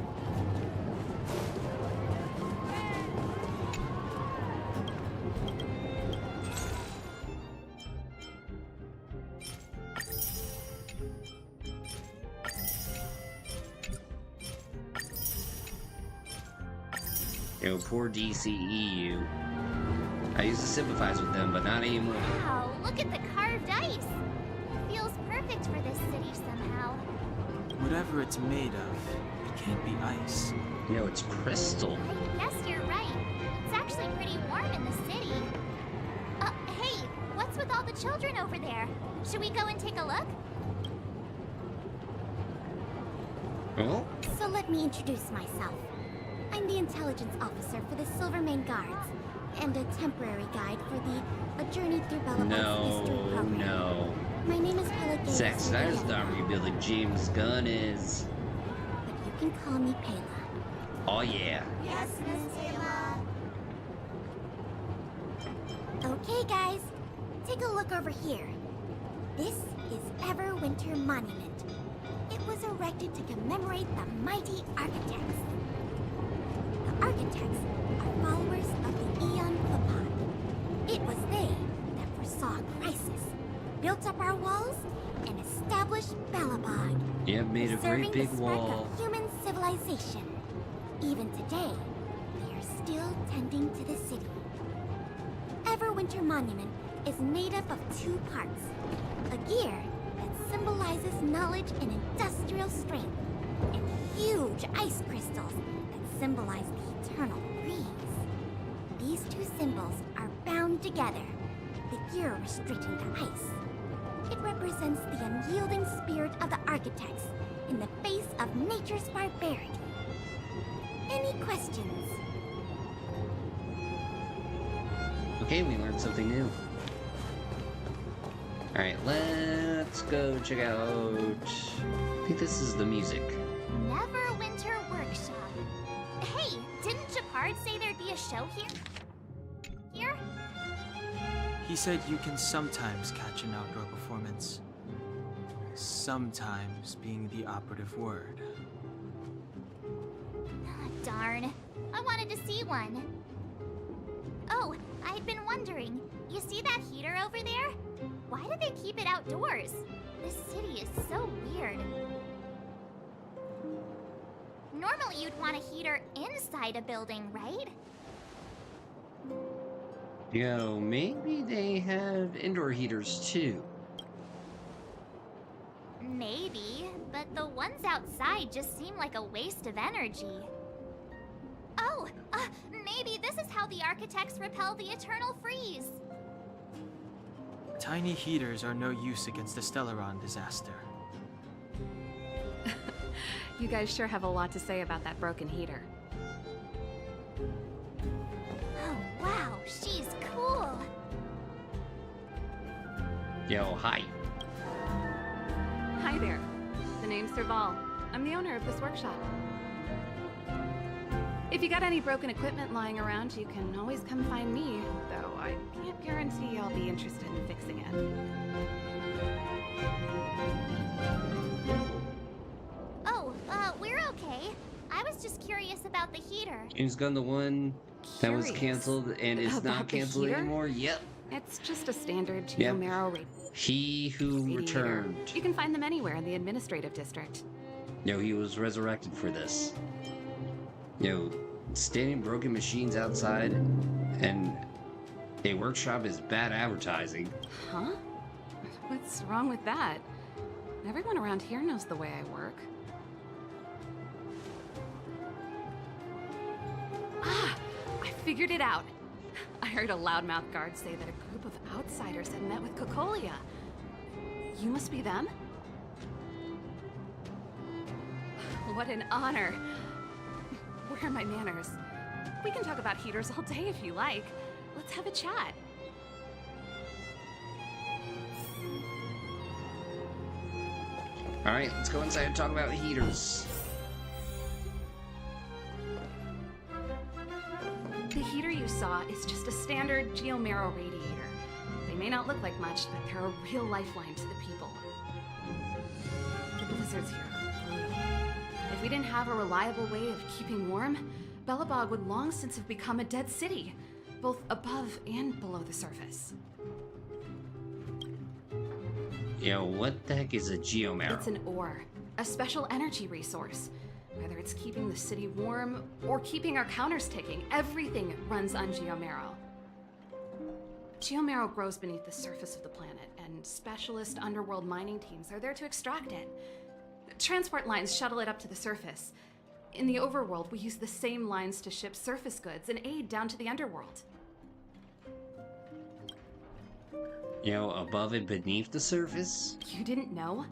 Yo, poor DCEU. I used to sympathize with them, but not anymore. Wow, look at the carved ice. It feels perfect for this city somehow. Whatever it's made of, it can't be ice. No, it's crystal. I guess you're right. It's actually pretty warm in the city. Hey, what's with all the children over there? Should we go and take a look? Oh? So let me introduce myself. I'm the intelligence officer for the Silvermane Guards, and a temporary guide for the A Journey Through Bellabog's history program. No. My name is Pelagia. Zack Snyder's not rebuilding. James Gunn is. But you can call me Pela. Oh yeah. Yes, Miss Pela. Okay, guys. Take a look over here. This is Everwinter Monument. It was erected to commemorate the mighty architects. The architects are followers of the Aeon Klapot. It was they that foresaw a crisis, built up our walls, and established Bellabog. Yeah, made a great big wall. Of human civilization. Even today, they are still tending to the city. Everwinter Monument is made up of two parts. A gear that symbolizes knowledge and industrial strength, and huge ice crystals that symbolize the eternal breeze. These two symbols are bound together, the gear restricting the ice. It represents the unyielding spirit of the architects in the face of nature's barbarity. Any questions? Okay, we learned something new. Alright, let's go check out... I think this is the music. Neverwinter Workshop. Hey, didn't Japard say there'd be a show here? Here? He said you can sometimes catch an outdoor performance. Sometimes being the operative word. Darn. I wanted to see one. Oh, I'd been wondering. You see that heater over there? Why do they keep it outdoors? This city is so weird. Normally you'd want a heater inside a building, right? Yo, maybe they have indoor heaters too. Maybe, but the ones outside just seem like a waste of energy. Oh, maybe this is how the architects repel the eternal freeze. Tiny heaters are no use against the Stellaron disaster. You guys sure have a lot to say about that broken heater. Yo, hi. Hi there. The name's Serval. I'm the owner of this workshop. If you got any broken equipment lying around, you can always come find me, though I can't guarantee I'll be interested in fixing it. Oh, we're okay. I was just curious about the heater. James Gunn, the one that was Curious canceled and is about not the canceled heater? anymore? Yep. It's just a standard Yep. geomero He who radiator. returned. You can find them anywhere in the administrative district. Yo, he was resurrected for this. Yo, standing broken machines outside and a workshop is bad advertising. Huh? What's wrong with that? Everyone around here knows the way I work. Ah! I figured it out! I heard a loudmouth guard say that a group of outsiders had met with Cocolia. You must be them? What an honor. Where are my manners? We can talk about heaters all day if you like. Let's have a chat. Alright, let's go inside and talk about heaters. The heater you saw is just a standard geomero radiator. They may not look like much, but they're a real lifeline to the people. The blizzards here are brutal. If we didn't have a reliable way of keeping warm, Belobog would long since have become a dead city, both above and below the surface. Yo, what the heck is a geomero? It's an ore, a special energy resource. Whether it's keeping the city warm or keeping our counters ticking, everything runs on geomero. Geomero grows beneath the surface of the planet, and specialist underworld mining teams are there to extract it. Transport lines shuttle it up to the surface. In the overworld, we use the same lines to ship surface goods and aid down to the underworld. You know, above and beneath the surface? You didn't know?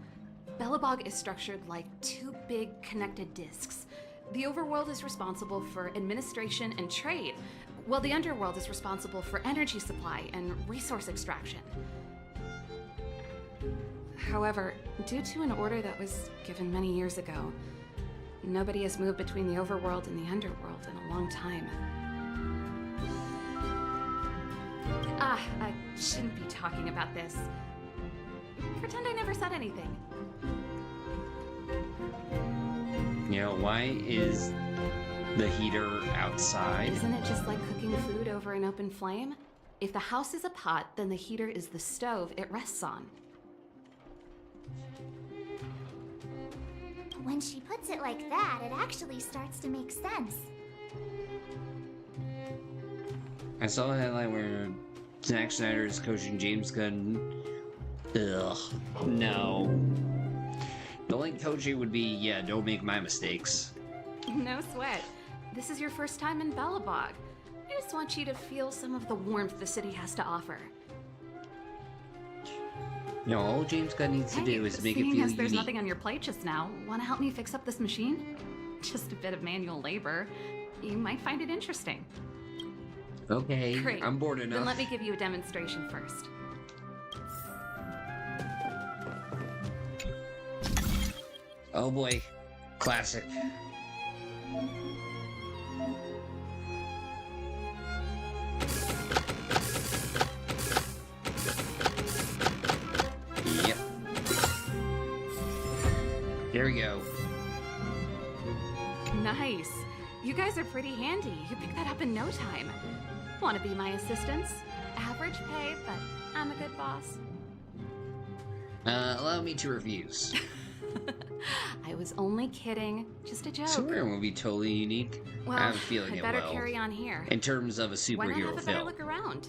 Belobog is structured like two big connected discs. The overworld is responsible for administration and trade, while the underworld is responsible for energy supply and resource extraction. However, due to an order that was given many years ago, nobody has moved between the overworld and the underworld in a long time. I shouldn't be talking about this. Pretend I never said anything. You know, why is the heater outside? Isn't it just like cooking food over an open flame? If the house is a pot, then the heater is the stove it rests on. When she puts it like that, it actually starts to make sense. I saw a headline where Zack Snyder is coaching James Gunn. Ugh, no. The only coaching would be, yeah, don't make my mistakes. No sweat. This is your first time in Belobog. I just want you to feel some of the warmth the city has to offer. No, all James Gunn needs to do is make it Seeing feel as there's unique. nothing on your plate just now, want to help me fix up this machine? Just a bit of manual labor. You might find it interesting. Okay, Great. I'm bored enough. Then let me give you a demonstration first. Oh boy, classic. Yep. Here we go. Nice. You guys are pretty handy. You picked that up in no time. Want to be my assistants? Average pay, but I'm a good boss. Allow me to refuse. I was only kidding. Just a joke. Superman will be totally unique. Well, I have a feeling I'd it better will. carry on here. In terms of a Why not superhero have a better film. look around?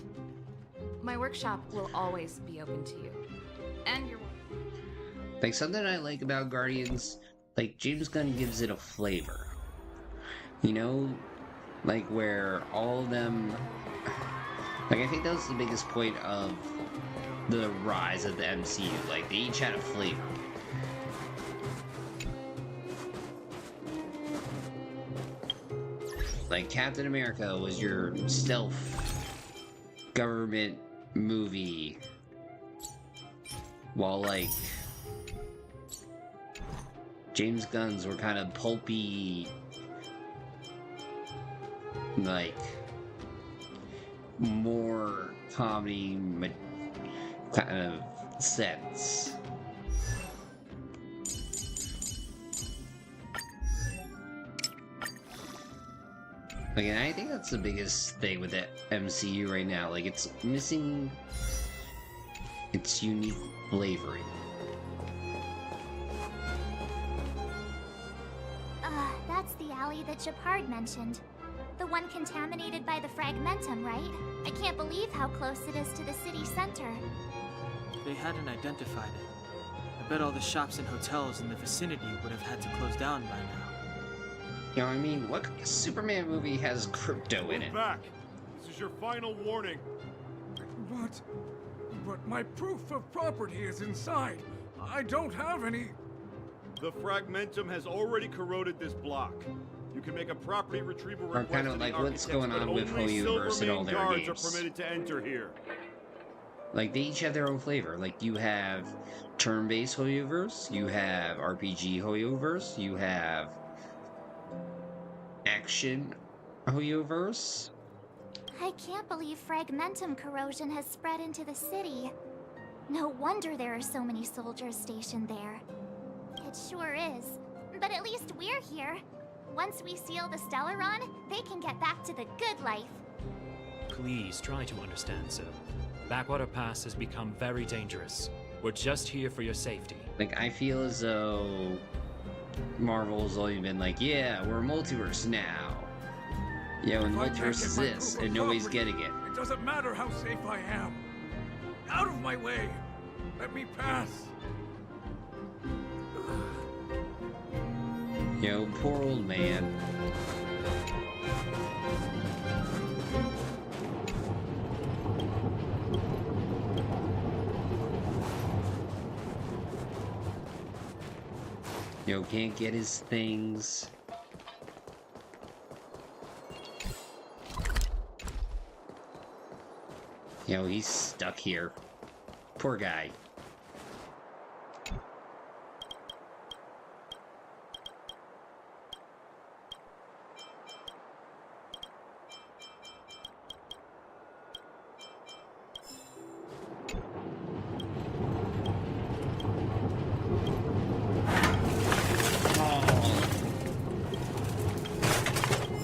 My workshop will always be open to you. And you're Like, something I like about Guardians, like, James Gunn gives it a flavor. You know? Like, where all of them... Like, I think that was the biggest point of the rise of the MCU. Like, they each had a flavor. Like, Captain America was your stealth government movie. while like James Gunn's were kind of pulpy, like more comedy kind of sense. Like, and I think that's the biggest thing with the MCU right now. Like, it's missing its unique flavoring. That's the alley that Shepard mentioned. The one contaminated by the fragmentum, right? I can't believe how close it is to the city center. They hadn't identified it. I bet all the shops and hotels in the vicinity would have had to close down by now. You know, I mean, what Superman movie has crypto in it? Back. This is your final warning. But my proof of property is inside. I don't have any. The fragmentum has already corroded this block. You can make a property retrieval Or request kind of to the like what's architects, going on but with only HoYoverse and all their guards games. are permitted to enter here. Like, they each have their own flavor. Like, you have turn-based HoYoverse, you have RPG HoYoverse, you have action HoYoverse. I can't believe fragmentum corrosion has spread into the city. No wonder there are so many soldiers stationed there. It sure is. But at least we're here. Once we seal the Stellaron, they can get back to the good life. Please try to understand, sir. Backwater Pass has become very dangerous. We're just here for your safety. Like, I feel as though Marvel's only been like, yeah, we're a multiverse now. Yeah, and multiverse is this, and nobody's getting it. It doesn't matter how safe I am. Out of my way. Let me pass. Yo, poor old man. Yo, can't get his things. Yo, he's stuck here. Poor guy.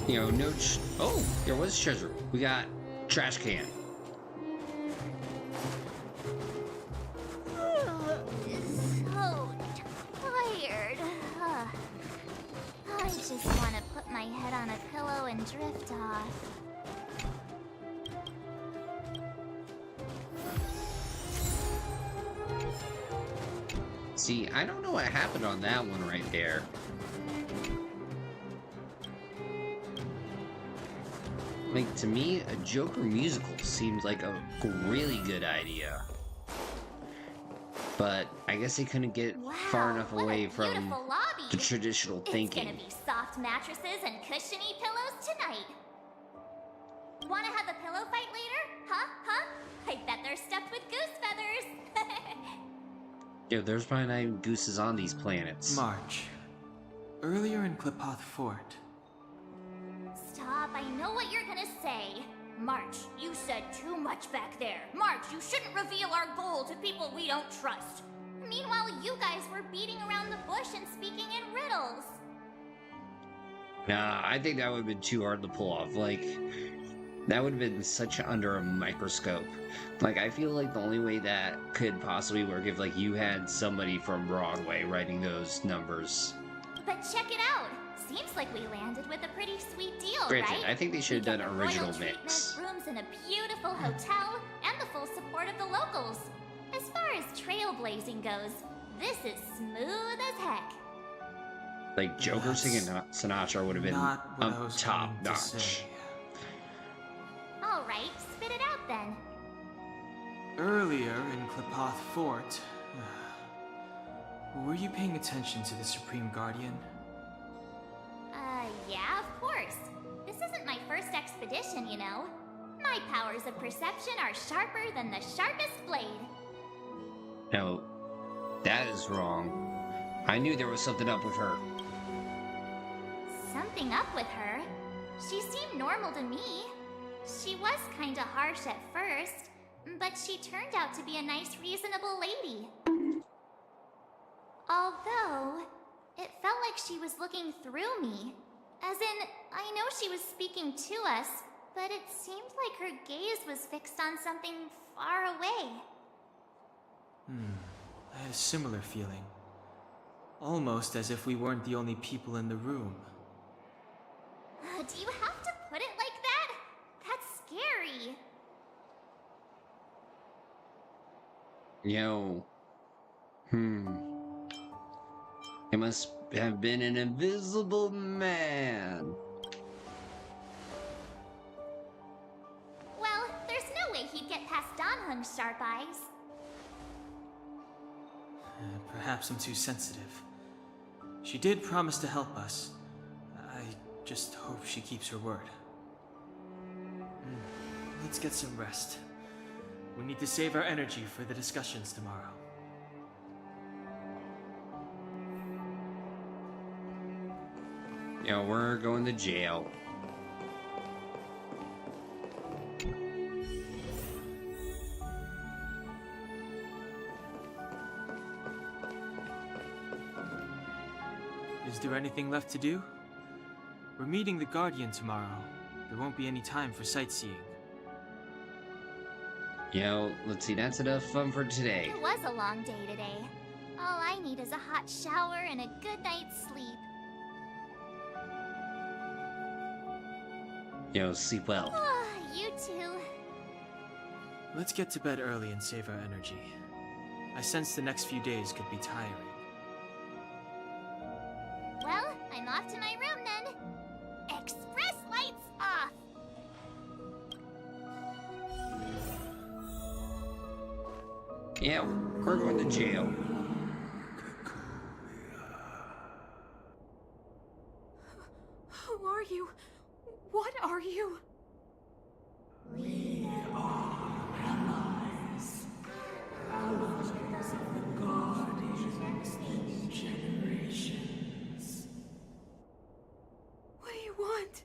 You know, no oh, there was treasure. We got trash can. So tired. I just want to put my head on a pillow and drift off. See, I don't know what happened on that one right there. Like, to me, a Joker musical seems like a really good idea. But I guess they couldn't get far enough away from the traditional thinking. It's gonna be soft mattresses and cushiony pillows tonight. Wanna have a pillow fight later? Huh? I bet they're stuffed with goose feathers. Yo, there's probably not even gooses on these planets. March. Earlier in Klipoth Fort. Stop, I know what you're gonna say. March, you said too much back there. March, you shouldn't reveal our goal to people we don't trust. Meanwhile, you guys were beating around the bush and speaking in riddles. Nah, I think that would have been too hard to pull off. Like, that would have been such under a microscope. Like, I feel like the only way that could possibly work if, like, you had somebody from Broadway writing those numbers. But check it out. Seems like we landed with a pretty sweet deal, Granted, right? I think they should have done We get original royal mix. treatment, rooms in a beautiful hotel, and the full support of the locals. As far as trailblazing goes, this is smooth as heck. Like, Joker singing Sinatra would have been Not what I was top trying to notch. say. All right, spit it out then. Earlier in Klipoth Fort, were you paying attention to the Supreme Guardian? Yeah, of course. This isn't my first expedition, you know. My powers of perception are sharper than the sharpest blade. Now, That is wrong. I knew there was something up with her. Something up with her? She seemed normal to me. She was kinda harsh at first, but she turned out to be a nice, reasonable lady. Although, it felt like she was looking through me. As in, I know she was speaking to us, but it seemed like her gaze was fixed on something far away. I had a similar feeling. Almost as if we weren't the only people in the room. Do you have to put it like that? That's scary. Yo. It must have been an invisible man. Well, there's no way he'd get past Donhung's sharp eyes. Perhaps I'm too sensitive. She did promise to help us. I just hope she keeps her word. Let's get some rest. We need to save our energy for the discussions tomorrow. Yeah, we're going to jail. Is there anything left to do? We're meeting the Guardian tomorrow. There won't be any time for sightseeing. Yo, let's see, that's enough fun for today. It was a long day today. All I need is a hot shower and a good night's sleep. Yo, sleep well. You too. Let's get to bed early and save our energy. I sense the next few days could be tiring. Well, I'm off to my room then. Express lights off! Yeah, we're going to jail. Who are you? What are you? We are allies. Allies of the Guardians in generations. What do you want?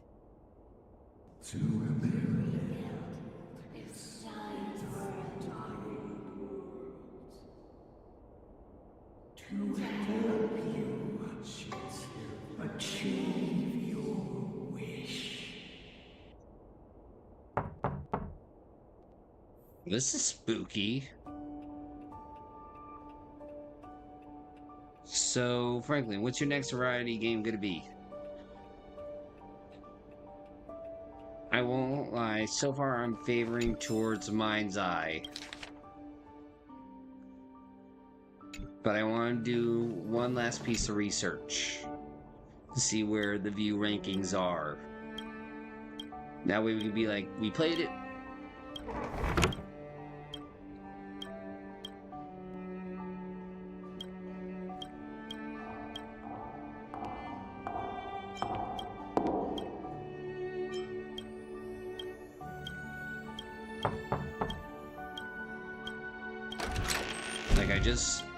To rebuild its to help you achieve your wish. This is spooky. So, Franklin, what's your next variety game gonna be? I won't lie, so far I'm favoring towards Mind's Eye. But I want to do one last piece of research to see where the view rankings are. That way we can be like, we played it.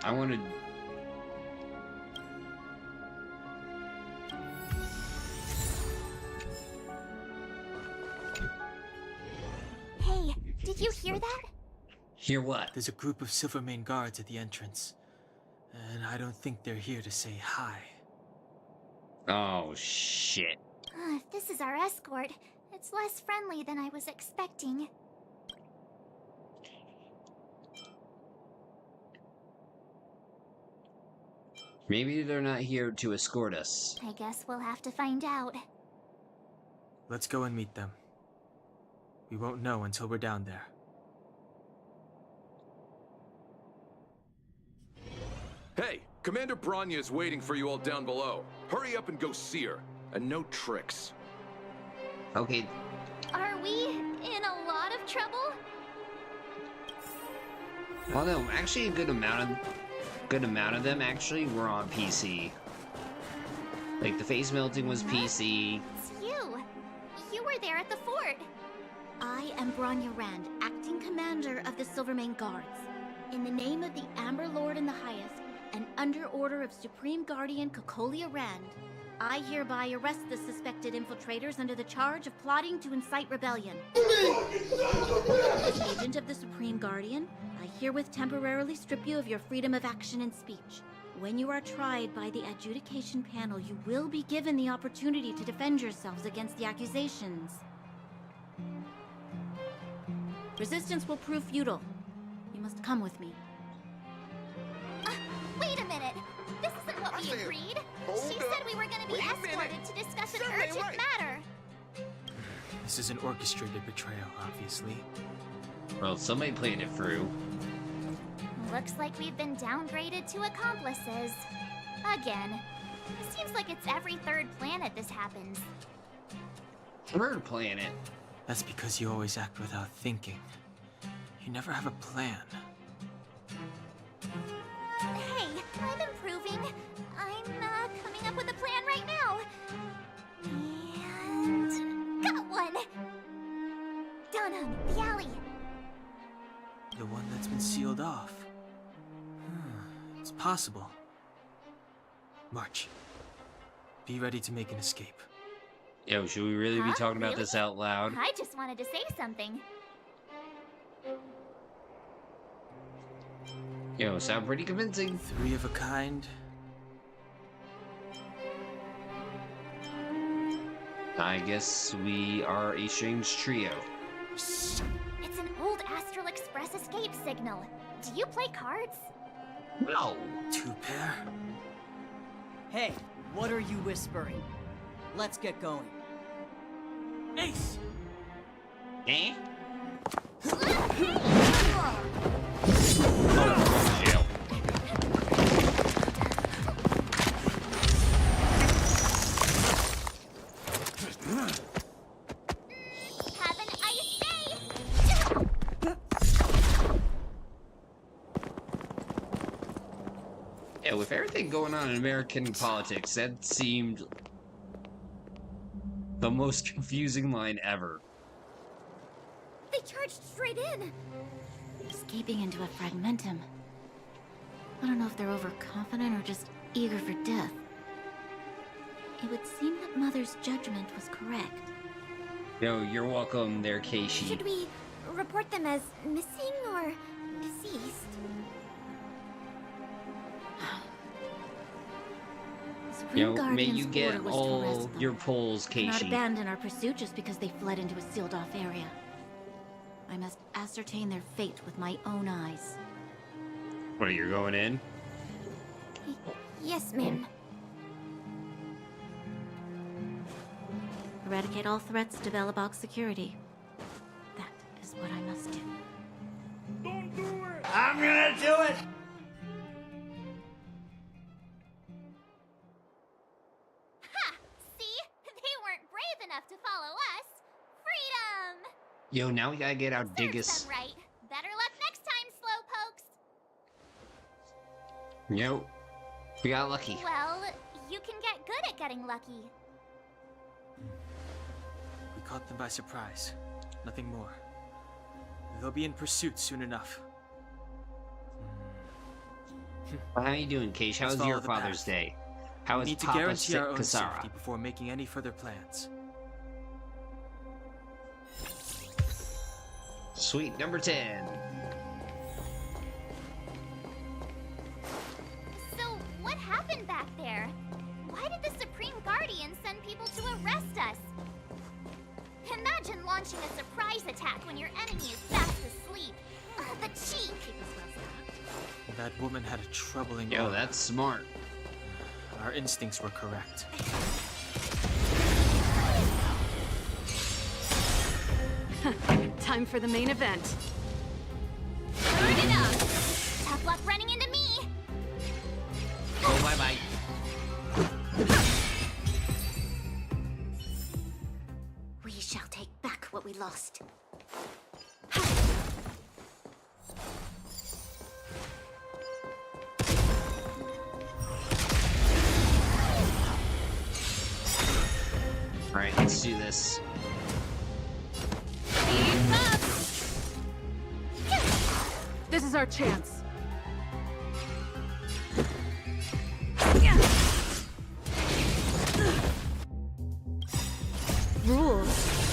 I want to... Hey, did you hear that? Hear what? There's a group of Silvermane guards at the entrance. And I don't think they're here to say hi. Oh, shit. If this is our escort, it's less friendly than I was expecting. Maybe they're not here to escort us. I guess we'll have to find out. Let's go and meet them. We won't know until we're down there. Hey, Commander Bronya is waiting for you all down below. Hurry up and go see her. And no tricks. Okay. Are we in a lot of trouble? Well, no, actually a good amount of them actually were on PC. Like the face melting was PC. It's you. You were there at the fort. I am Bronya Rand, acting commander of the Silvermane Guards. In the name of the Amber Lord and the Highest, and under order of Supreme Guardian Cocolia Rand, I hereby arrest the suspected infiltrators under the charge of plotting to incite rebellion. As agent of the Supreme Guardian, I herewith temporarily strip you of your freedom of action and speech. When you are tried by the adjudication panel, you will be given the opportunity to defend yourselves against the accusations. Resistance will prove futile. You must come with me. Wait a minute. This isn't what we agreed. She said we were going to be escorted to discuss an urgent matter. This is an orchestrated betrayal, obviously. Well, somebody played it through. Looks like we've been downgraded to accomplices. Again. Seems like it's every third planet this happens. Third planet? That's because you always act without thinking. You never have a plan. Hey, I'm improving. I'm coming up with a plan right now. And got one! Dunham, the alley. The one that's been sealed off. It's possible. March. Be ready to make an escape. Yo, should we really be talking about this out loud? I just wanted to say something. Yo, sound pretty convincing. 3 of a kind. I guess we are a strange trio. Shh! It's an old Astral Express escape signal. Do you play cards? No. 2 pair? Hey, what are you whispering? Let's get going. Ace! Eh? Have an ice day! Yeah, with everything going on in American politics, that seemed the most confusing line ever. They charged straight in! Escaping into a fragmentum. I don't know if they're overconfident or just eager for death. It would seem that Mother's judgment was correct. Yo, you're welcome there, Keishi. Should we report them as missing or deceased? Yo, may you get all your polls, We cannot Keishi. abandon our pursuit just because they fled into a sealed-off area. I must ascertain their fate with my own eyes. What, you're going in? Yes, ma'am. Eradicate all threats to Belobog's security. That is what I must do. I'm gonna do it! Ha! See? They weren't brave enough to follow us. Freedom! Yo, now we gotta get out Diggus. Serves them right. Better luck next time, slowpokes. Yo, we got lucky. Well, you can get good at getting lucky. We caught them by surprise. Nothing more. They'll be in pursuit soon enough. Well, how you doing, Keish? How Let's was follow your the Father's path. Day? How We was need to Papa guarantee our own Kasara? safety before making any further plans. Sweet, number 10. So, what happened back there? Why did the Supreme Guardian send people to arrest us? Imagine launching a surprise attack when your enemy is fast asleep. The cheek! That woman had a troubling Yo, aura. that's smart. Our instincts were correct. Time for the main event. Turn it up! Tough luck running into me! Oh, bye-bye. We shall take back what we lost. Alright, let's do this. This is our chance.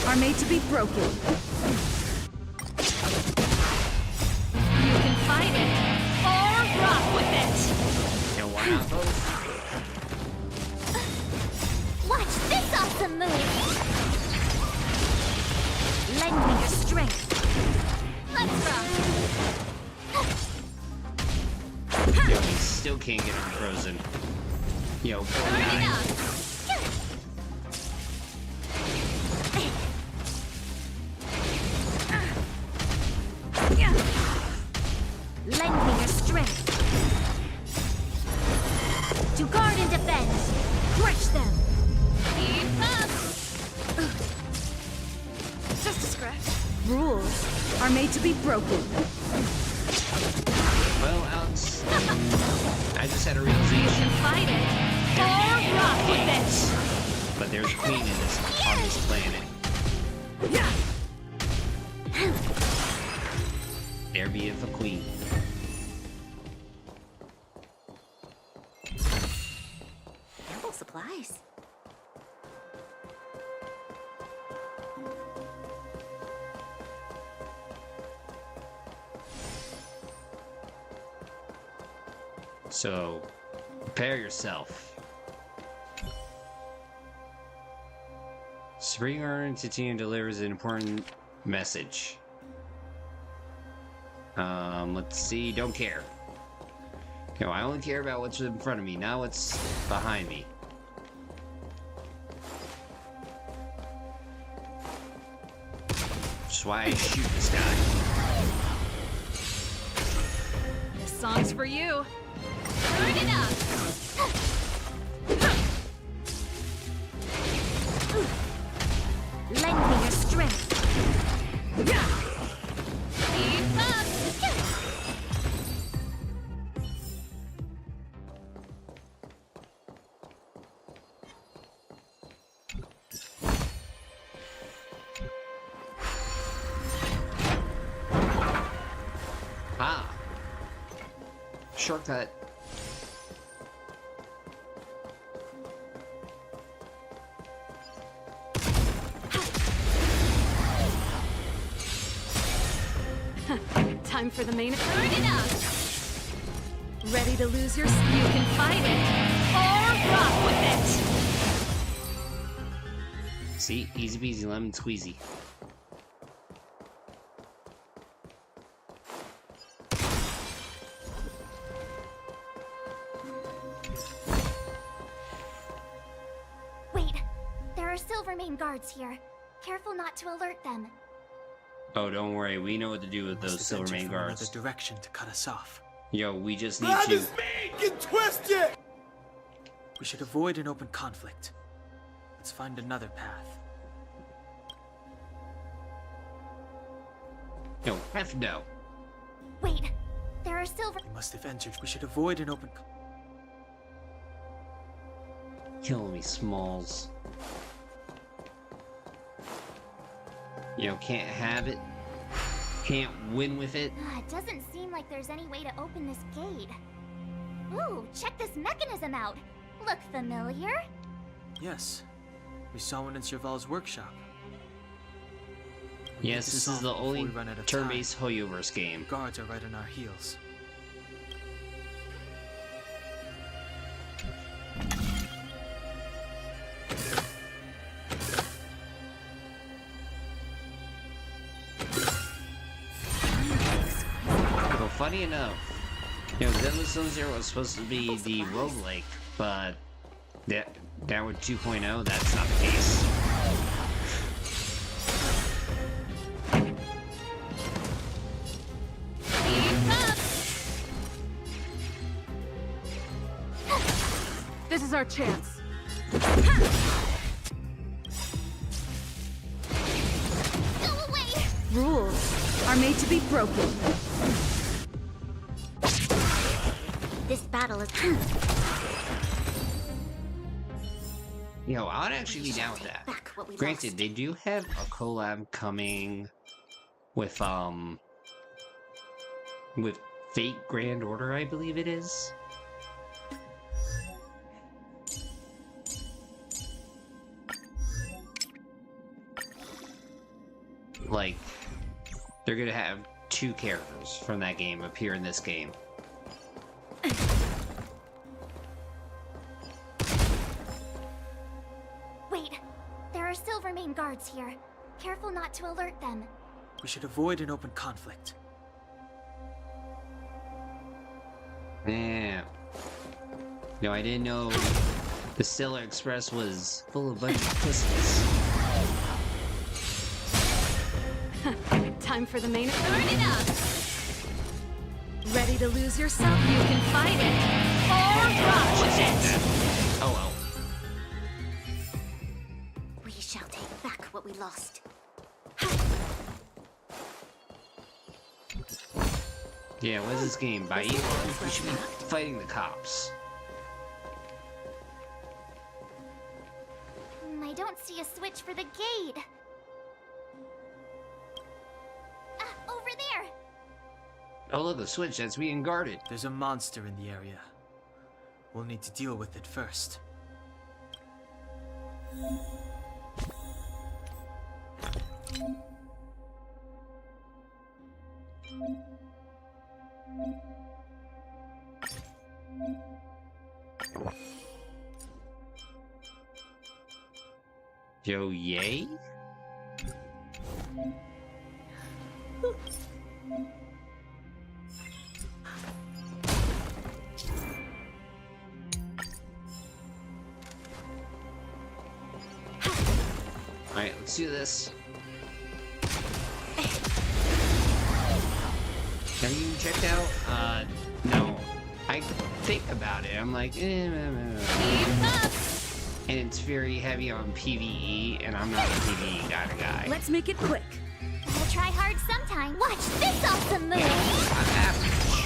are made to be broken. You can fight it, or rock with it! You know, why not both? Watch this awesome move! Lend me your strength. Let's rock. Yo, he still can't get him frozen. Yo, poor guy. Lend me your strength. To guard and defend. Crush them. Keep up. Just a scratch. Rules are made to be broken. Well, Alex, I just had a realization. Fight it, or rock with it! But there's a queen in this on this planet. There beeth a queen. Ample supplies. So, prepare yourself. Spring Iron Titanium delivers an important message. Let's see, don't care. You know, I only care about what's in front of me, not what's behind me. That's why I shoot this guy. This song's for you. Turn it up. Lend me your strength. Keep up. Ah. Shortcut. Time for the main event. Turn it up. Ready to lose your... You can fight it, or rock with it! See? Easy peasy lemon squeezy. Wait, there are Silvermane guards here. Careful not to alert them. Oh, don't worry. We know what to do with those Must have entered Silvermane from guards. another direction to cut us off. Yo, we just need That to... is me! Get twisted! We should avoid an open conflict. Let's find another path. No, F no. Wait, there are silver... We must have entered. We should avoid an open... Kill me, Smalls. You know, can't have it. Can't win with it. It doesn't seem like there's any way to open this gate. Ooh, check this mechanism out. Look familiar? Yes. We saw one in Serval's workshop. We need Yes, to this is solve the it before only we run out of turn-based HoYoverse game. time. Guards are right on our heels. Well, funny enough, you know, Deadly Zone Zero was supposed to be the roguelike, but Downward 2.0, that's not the case. This is our chance. Go away! Rules are made to be broken. This battle is... Yo, I'd actually be down with that. Back what we Granted, lost. they do have a collab coming with Fate Grand Order, I believe it is. like, they're gonna have 2 characters from that game appear in this game. Wait, there are Silvermane guards here. Careful not to alert them. We should avoid an open conflict. Yeah. No, I didn't know the Astral Express was full of a bunch of pussies. Time for the main Turn it up! Ready to lose yourself? You can fight it! Or rock with it! Oh well. We shall take back what we lost. Yeah, what is this game? By you? We should be fighting the cops. I don't see a switch for the gate. Over there! Oh look, a switch that's being guarded. There's a monster in the area. We'll need to deal with it first. Yo, yay? Alright, let's do this. Have you checked out? No. I think about it. I'm like, And it's very heavy on PvE, and I'm not a PvE kind of guy. Let's make it quick. We'll try hard sometime. Watch this awesome move! I'm average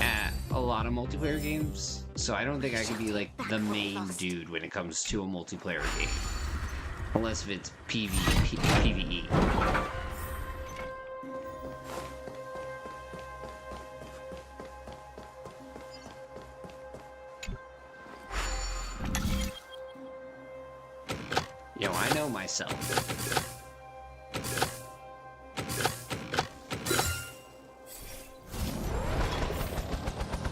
at a lot of multiplayer games, so I don't think I could be like the main dude when it comes to a multiplayer game. Unless if it's PvE. Yo, I know myself.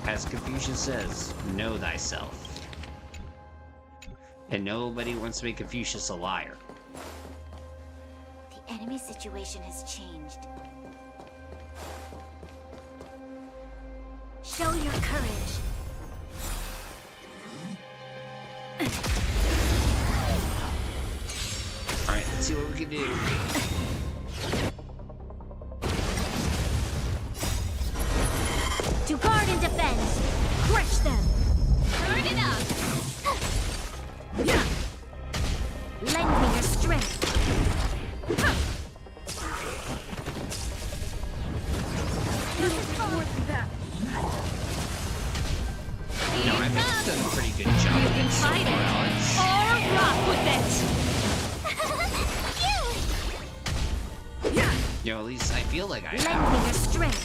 As Confucius says, know thyself. And nobody wants to make Confucius a liar. The enemy situation has changed. Show your courage. Alright, let's see what we can do. To guard and defend. Crush them. Turn it up! Lend me your strength. No, I think it's done a pretty good job. You can fight it! Or rock with it! Yo, at least I feel like I Lend me have. your strength.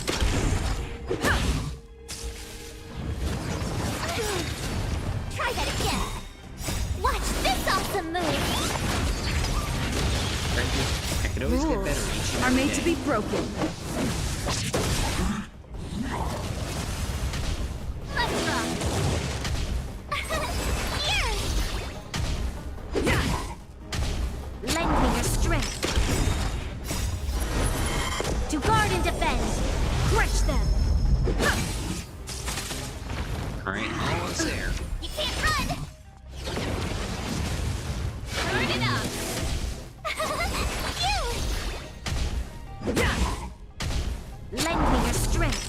Try that again. Watch this awesome move. I could always get better each and Are every made to day. be broken. Let's rock! Here! Lend me your strength. To guard and defend. Crush them. Alright, almost there. You can't run! Turn it up! Lend me your strength.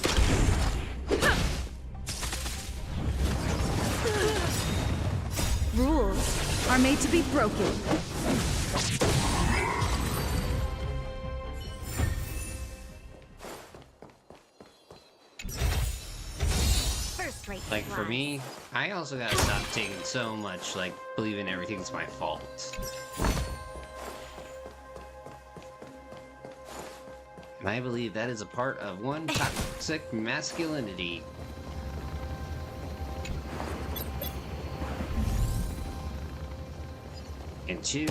Rules are made to be broken. First rate. Like, for me, I also gotta stop taking so much, like, believing everything's my fault. And I believe that is a part of one, toxic masculinity. And 2,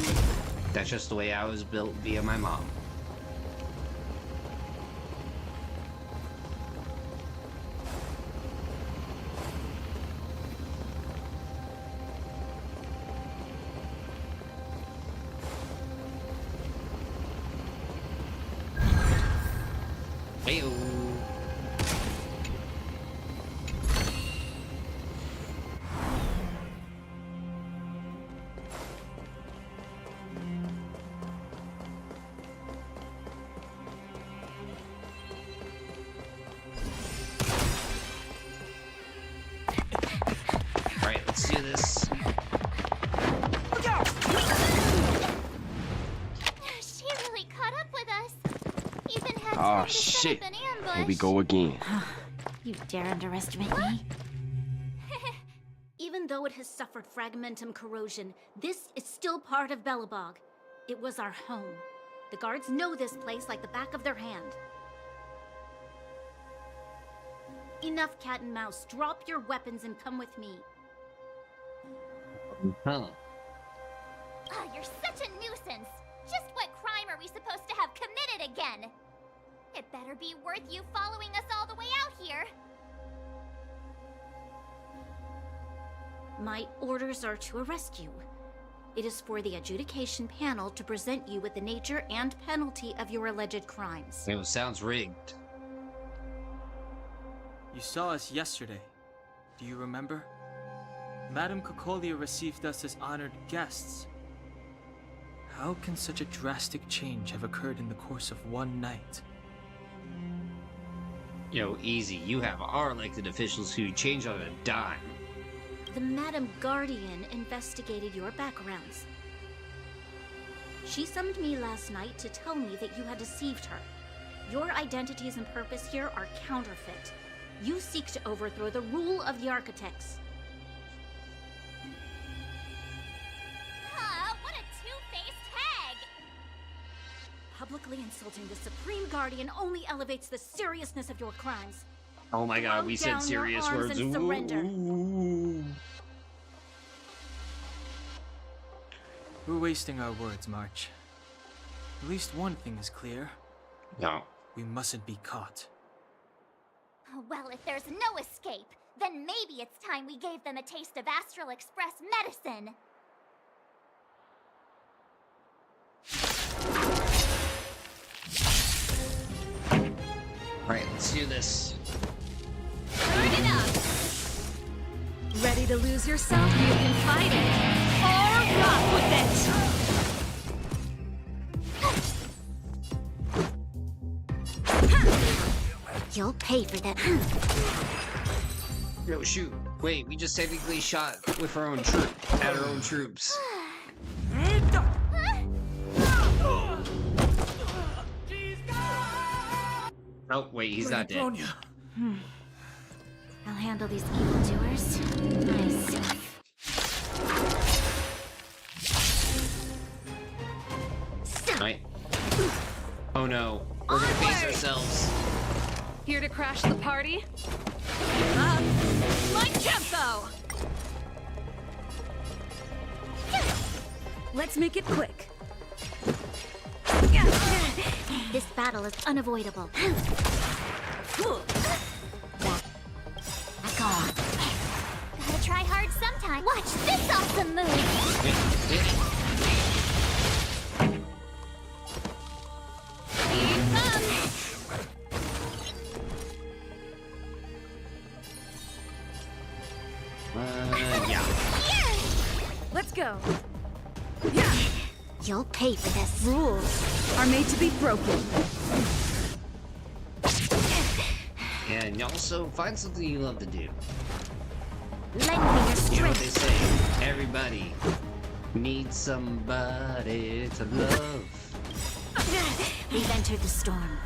That's just the way I was built via my mom. Heyo. Alright, let's do this. She really caught up with us. Even had Oh time to set shit. up an ambush. Here we go again. You dare underestimate me? Even though it has suffered fragmentum corrosion, this is still part of Belobog. It was our home. The guards know this place like the back of their hand. Enough cat and mouse. Drop your weapons and come with me. Huh. Ah, you're such a nuisance. Just what crime are we supposed to have committed again? It better be worth you following us all the way out here. My orders are to arrest you. It is for the adjudication panel to present you with the nature and penalty of your alleged crimes. It sounds rigged. You saw us yesterday. Do you remember? Madame Cocolia received us as honored guests. How can such a drastic change have occurred in the course of one night? Yo, easy. You have our elected officials who change on a dime. The Madam Guardian investigated your backgrounds. She summoned me last night to tell me that you had deceived her. Your identities and purpose here are counterfeit. You seek to overthrow the rule of the Architects. What a two-faced hag! Publicly insulting the Supreme Guardian only elevates the seriousness of your crimes. Oh my god, Throw we said down your serious arms words. and surrender. Ooh. We're wasting our words, March. At least one thing is clear. No. We mustn't be caught. Well, if there's no escape, then maybe it's time we gave them a taste of Astral Express medicine. Alright, let's do this. Turn it up! Ready to lose yourself? You can fight it. Or rock with it! You'll pay for that. Yo, shoot. Wait, we just technically shot with our own at our own troops. Oh, wait, he's not dead. I'll handle these evildoers myself. Right. Oh no, we're gonna face ourselves. Here to crash the party? My tempo! Let's make it quick. This battle is unavoidable. Back off. Gotta try hard sometime. Watch this awesome move! Yeah. Let's go. You'll pay for this. Rules are made to be broken. And also, find something you love to do. Lend me your You know what strength. they say, everybody needs somebody to love. We've entered the storm.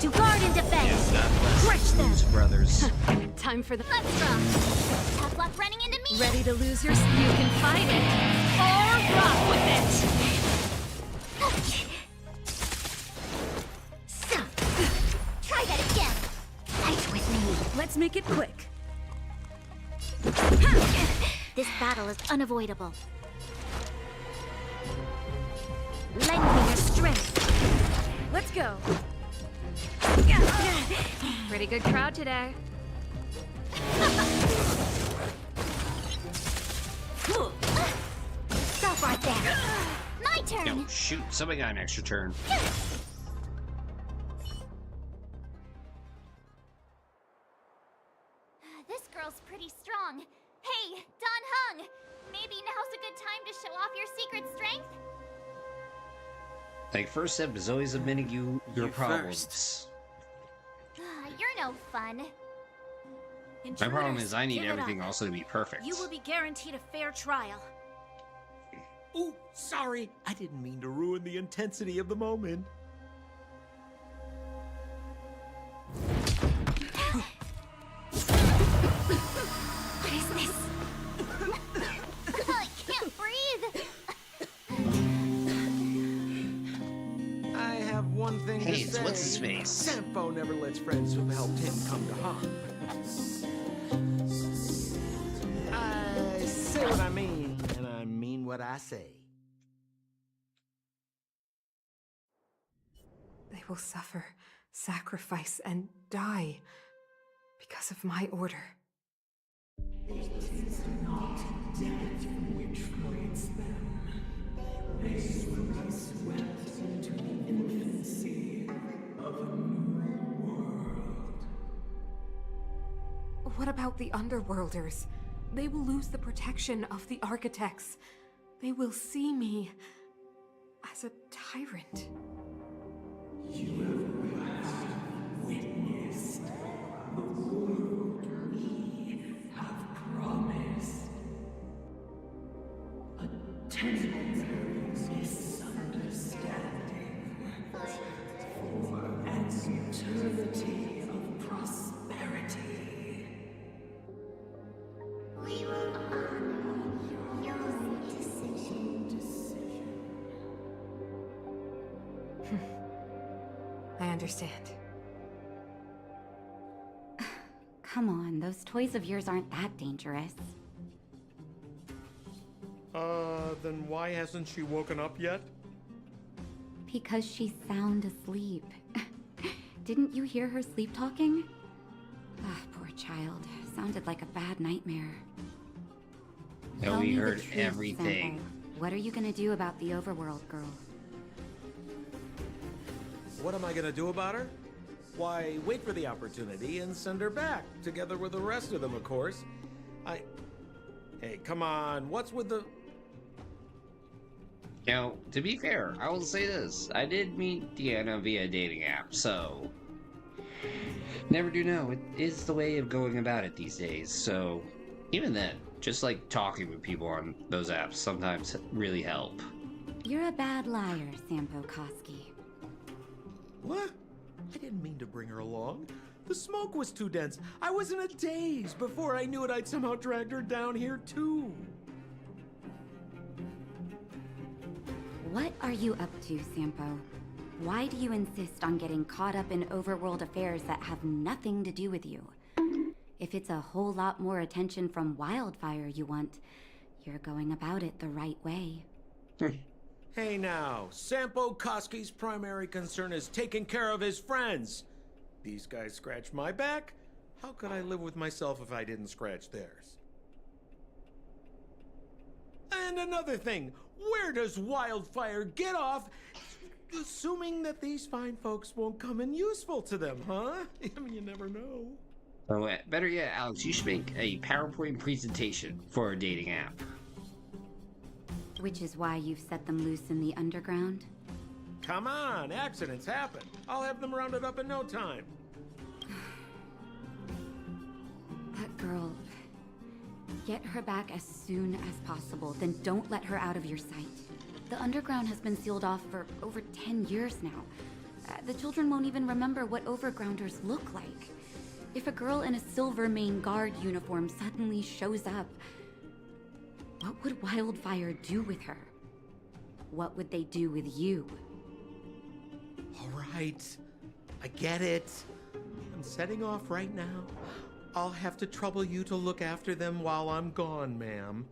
To guard and defend. Yes, God bless Crush them. Blues Brothers. Time for the... Let's rock! Tough luck running into me! Ready to lose yourself? You can fight it. Or rock with it! Try that again! Fight with me. Let's make it quick. This battle is unavoidable. Lend me your strength. Let's go. Pretty good crowd today. Stop right there. My turn. No, shoot, somebody got an extra turn. This girl's pretty strong. Hey, Don Hung! Maybe now's a good time to show off your secret strength? Like, first step is always admitting your problems. You're no fun. My problem is I need Give it everything up. also to be perfect. You will be guaranteed a fair trial. Ooh, sorry. I didn't mean to ruin the intensity of the moment. What is this? I can't breathe. I have one thing Hey, to it's say. what's his face? Sampo never lets friends who've helped him come to harm. I say what I mean, and I mean what I say. They will suffer, sacrifice, and die because of my order. It is not death which voids them. They will be swept into the infancy of a new world. What about the Underworlders? They will lose the protection of the Architects. They will see me as a tyrant. You have last witnessed the world we have promised. A temporary misunderstanding for an eternity of prosperity. We will honor your decision. I understand. Come on, those toys of yours aren't that dangerous. Then why hasn't she woken up yet? Because she's sound asleep. Didn't you hear her sleep talking? Ah, poor child. Sounded like a bad nightmare. No, Tell we me the heard truth, everything. Senpai. What are you gonna do about the overworld girl? What am I gonna do about her? Why, wait for the opportunity and send her back, together with the rest of them, of course. Hey, come on, what's with the... You know, to be fair, I will say this. I did meet Deanna via a dating app, so... Never do know. It is the way of going about it these days, so... Even then, just like talking with people on those apps sometimes really help. You're a bad liar, Sampo Koski. What? I didn't mean to bring her along. The smoke was too dense. I was in a daze. Before I knew it, I'd somehow dragged her down here, too. What are you up to, Sampo? Why do you insist on getting caught up in overworld affairs that have nothing to do with you? If it's a whole lot more attention from Wildfire you want, you're going about it the right way. Hey now, Sampo Koski's primary concern is taking care of his friends. These guys scratch my back. How could I live with myself if I didn't scratch theirs? And another thing, where does Wildfire get off assuming that these fine folks won't come in useful to them, huh? I mean, you never know. Oh, better yet, Alex, you should make a PowerPoint presentation for a dating app. Which is why you've set them loose in the underground? Come on, accidents happen. I'll have them rounded up in no time. That girl... Get her back as soon as possible, then don't let her out of your sight. The underground has been sealed off for over 10 years now. The children won't even remember what overgrounders look like. If a girl in a silver main guard uniform suddenly shows up, what would Wildfire do with her? What would they do with you? All right, I get it. I'm setting off right now. I'll have to trouble you to look after them while I'm gone, ma'am.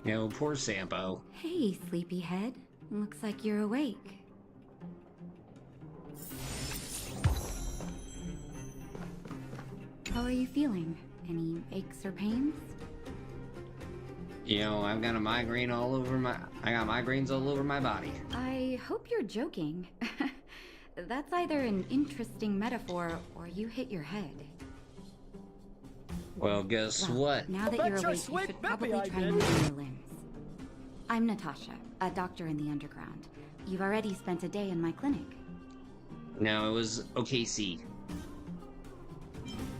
You know, poor Sampo. Hey, sleepyhead. Looks like you're awake. How are you feeling? Any aches or pains? You know, I've got a migraine all over my... I got migraines all over my body. I hope you're joking. That's either an interesting metaphor or you hit your head. Well, guess what? Now that you're awake, you should probably try moving your limbs. I'm Natasha, a doctor in the underground. You've already spent a day in my clinic. No, it was OKC.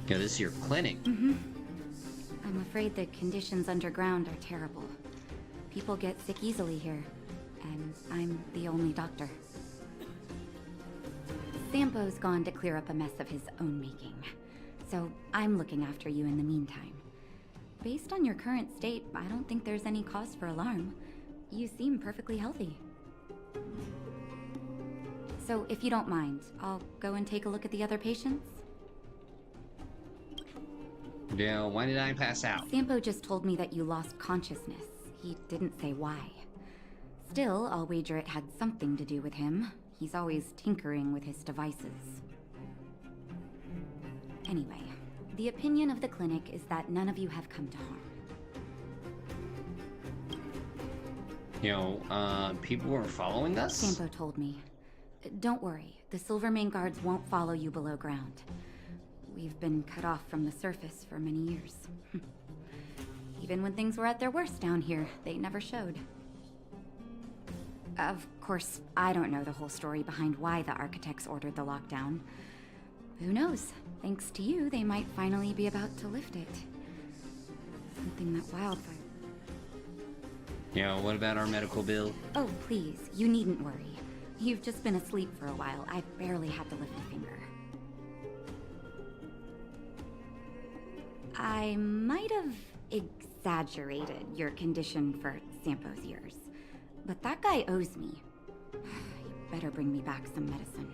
Yeah, this is your clinic. Mm-hmm. I'm afraid the conditions underground are terrible. People get sick easily here, and I'm the only doctor. Sampo's gone to clear up a mess of his own making, so I'm looking after you in the meantime. Based on your current state, I don't think there's any cause for alarm. You seem perfectly healthy. So if you don't mind, I'll go and take a look at the other patients. Yeah, why did I pass out? Sampo just told me that you lost consciousness. He didn't say why. Still, I'll wager it had something to do with him. He's always tinkering with his devices. Anyway, the opinion of the clinic is that none of you have come to harm. You know, people were following us? Sampo told me. Don't worry, the Silvermane guards won't follow you below ground. We've been cut off from the surface for many years. Even when things were at their worst down here, they never showed. Of course, I don't know the whole story behind why the architects ordered the lockdown. Who knows? Thanks to you, they might finally be about to lift it. Something that wildfire... You know, what about our medical bill? Oh, please, you needn't worry. You've just been asleep for a while. I barely had to lift a finger. I might have exaggerated your condition for Sampo's years, but that guy owes me. You better bring me back some medicine.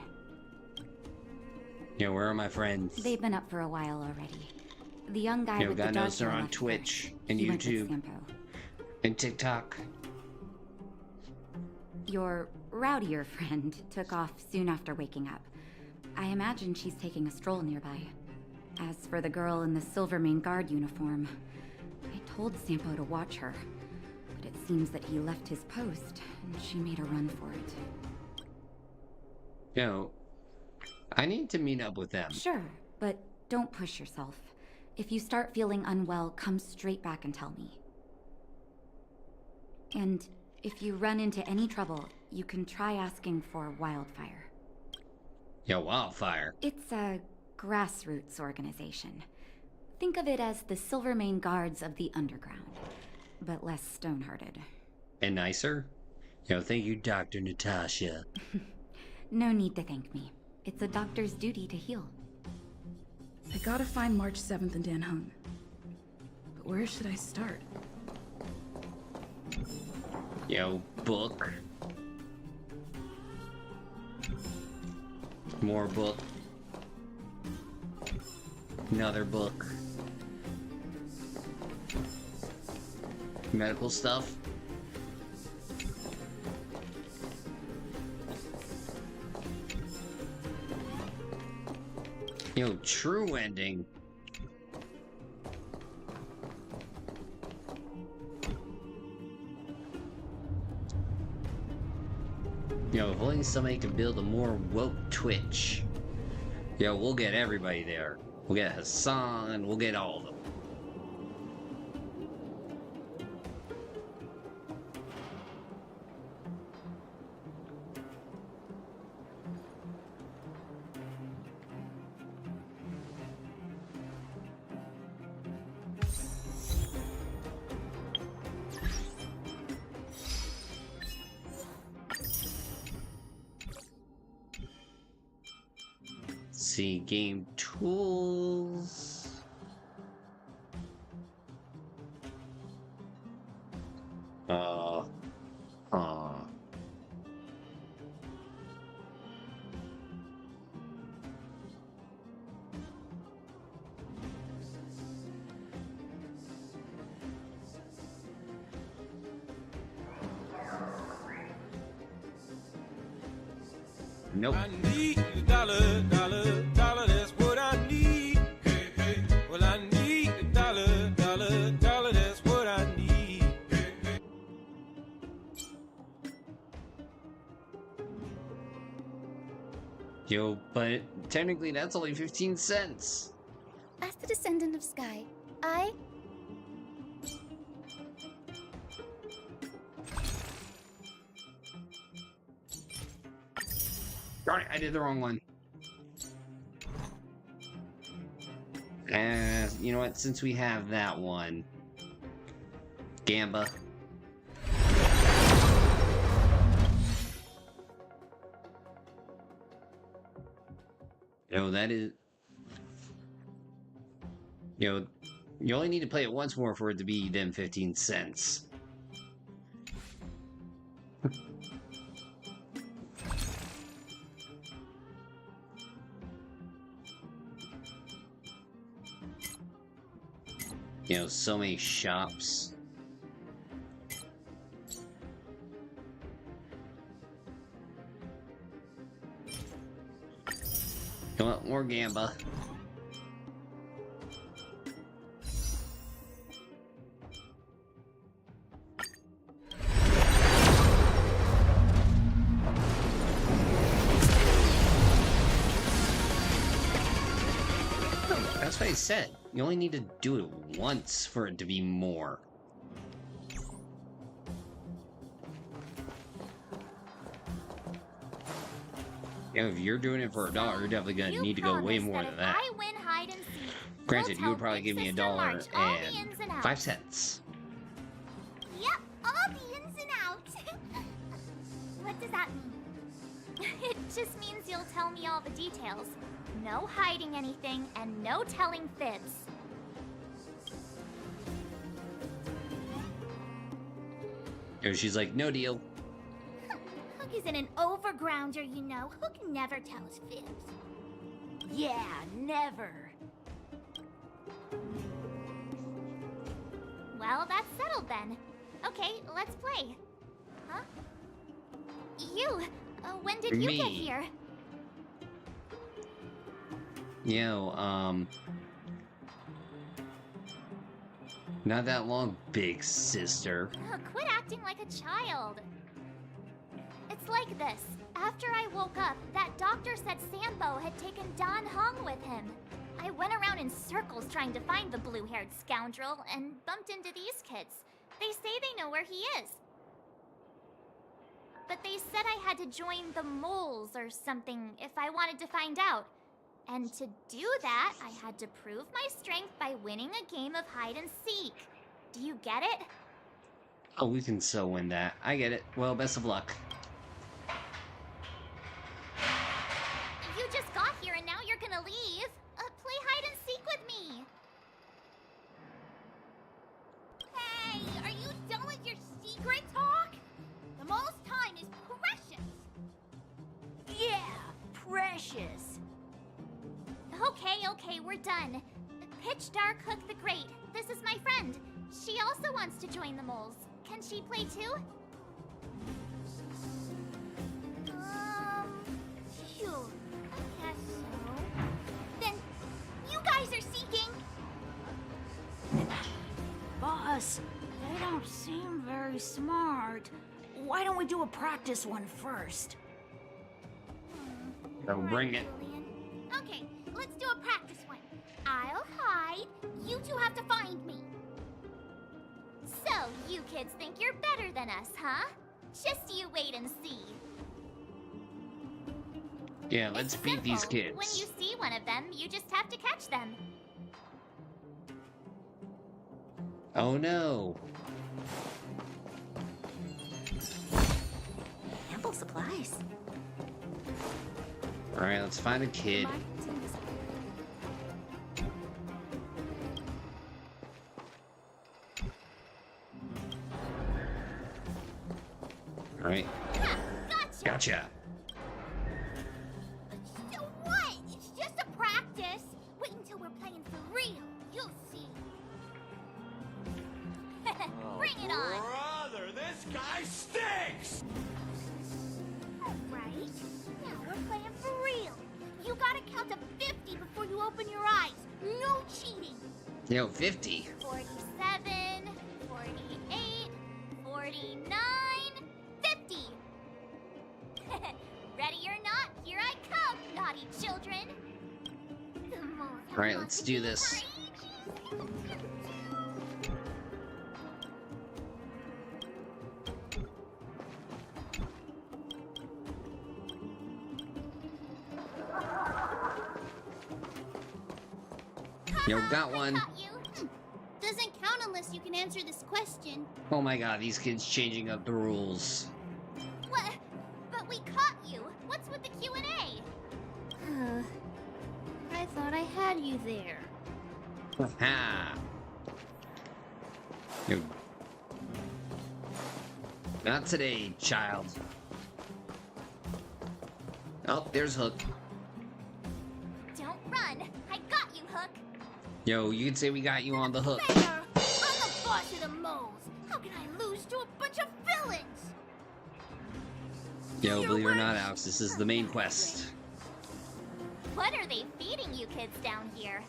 Yeah, where are my friends? They've been up for a while already. The young guy with the God dark knows they're hair on left Twitch first. and He went with YouTube Sampo. and TikTok. Your rowdier friend took off soon after waking up. I imagine she's taking a stroll nearby. As for the girl in the Silvermane guard uniform, I told Sampo to watch her, but it seems that he left his post, and she made a run for it. You know, I need to meet up with them. Sure, but don't push yourself. If you start feeling unwell, come straight back and tell me. And if you run into any trouble, you can try asking for Wildfire. Yeah, Wildfire. It's a grassroots organization. Think of it as the Silvermane Guards of the Underground, but less stone-hearted. And nicer? You know, thank you, Dr. Natasha. No need to thank me. It's a doctor's duty to heal. I gotta find March 7th in Dan Hung. But where should I start? Yo, book. More book. Another book. Medical stuff. Yo, true ending. Yo, if only somebody could build a more woke Twitch. Yo, we'll get everybody there. We'll get Hassan, we'll get all of them. See, game tools. Nope. I need a dollar, dollar, dollar, that's what I need. Hey, hey. Well, I need a dollar, dollar, dollar, that's what I need. Hey, hey. Yo, but technically that's only 15 cents. As the descendant of Sky, I... Darn it, I did the wrong one. You know what? Since we have that one, Gamba. Yo, that is. Yo, you only need to play it once more for it to be them 15 cents. You know, so many shops. Come on, more Gamba. That's what I said. You only need to do it once for it to be more. Yeah, if you're doing it for $1, you're definitely gonna need to go way more than that. I win hide and seek. Granted, you would probably give me $1.05. Yep, all the ins and outs. What does that mean? It just means you'll tell me all the details. No hiding anything, and no telling fibs. And she's like, no deal. Hook isn't an overgrounder, you know. Hook never tells fibs. Yeah, never. Well, that's settled then. Okay, let's play. Huh? You, when did you get here? Yo, not that long, big sister. Oh, quit acting like a child. It's like this. After I woke up, that doctor said Sambo had taken Don Hung with him. I went around in circles trying to find the blue-haired scoundrel and bumped into these kids. They say they know where he is. But they said I had to join the moles or something if I wanted to find out. And to do that, I had to prove my strength by winning a game of hide and seek. Do you get it? Oh, we can so win that. I get it. Well, best of luck. You just got here and now you're gonna leave. Play hide and seek with me. Hey, are you done with your secret talk? The most time is precious. Yeah, precious. Okay, we're done. Pitch Dark Hook the Great. This is my friend. She also wants to join the moles. Can she play too? Sure. I guess so. Then, you guys are seeking. Boss, they don't seem very smart. Why don't we do a practice one first? Bring it. Okay, let's do a practice one. I'll hide. You two have to find me. So, you kids think you're better than us, huh? Just you wait and see. Yeah, let's beat these kids. When you see one of them, you just have to catch them. Oh no. Ample supplies. Alright, let's find a kid. Alright. Gotcha. So what? It's just a practice. Wait until we're playing for real. You'll see. Bring it on. Brother, this guy stinks! All right. Now We're playing for real. You gotta count to 50 before you open your eyes. No cheating. Yo, 50. 47, 48, 49, 50. Ready or not, here I come, naughty children. Alright, let's do this. Yo, got one. Doesn't count unless you can answer this question. Oh my god, these kids changing up the rules. What? But we caught you. What's with the Q&A? I thought I had you there. Ha! Yo. Not today, child. Oh, there's Hook. Don't run. I got you, Hook. Yo, you could say we got you on the hook. I'm the boss of the moles. How can I lose to a bunch of villains? Yo, believe it or not, Alex, this is the main quest. What are they feeding you kids down here?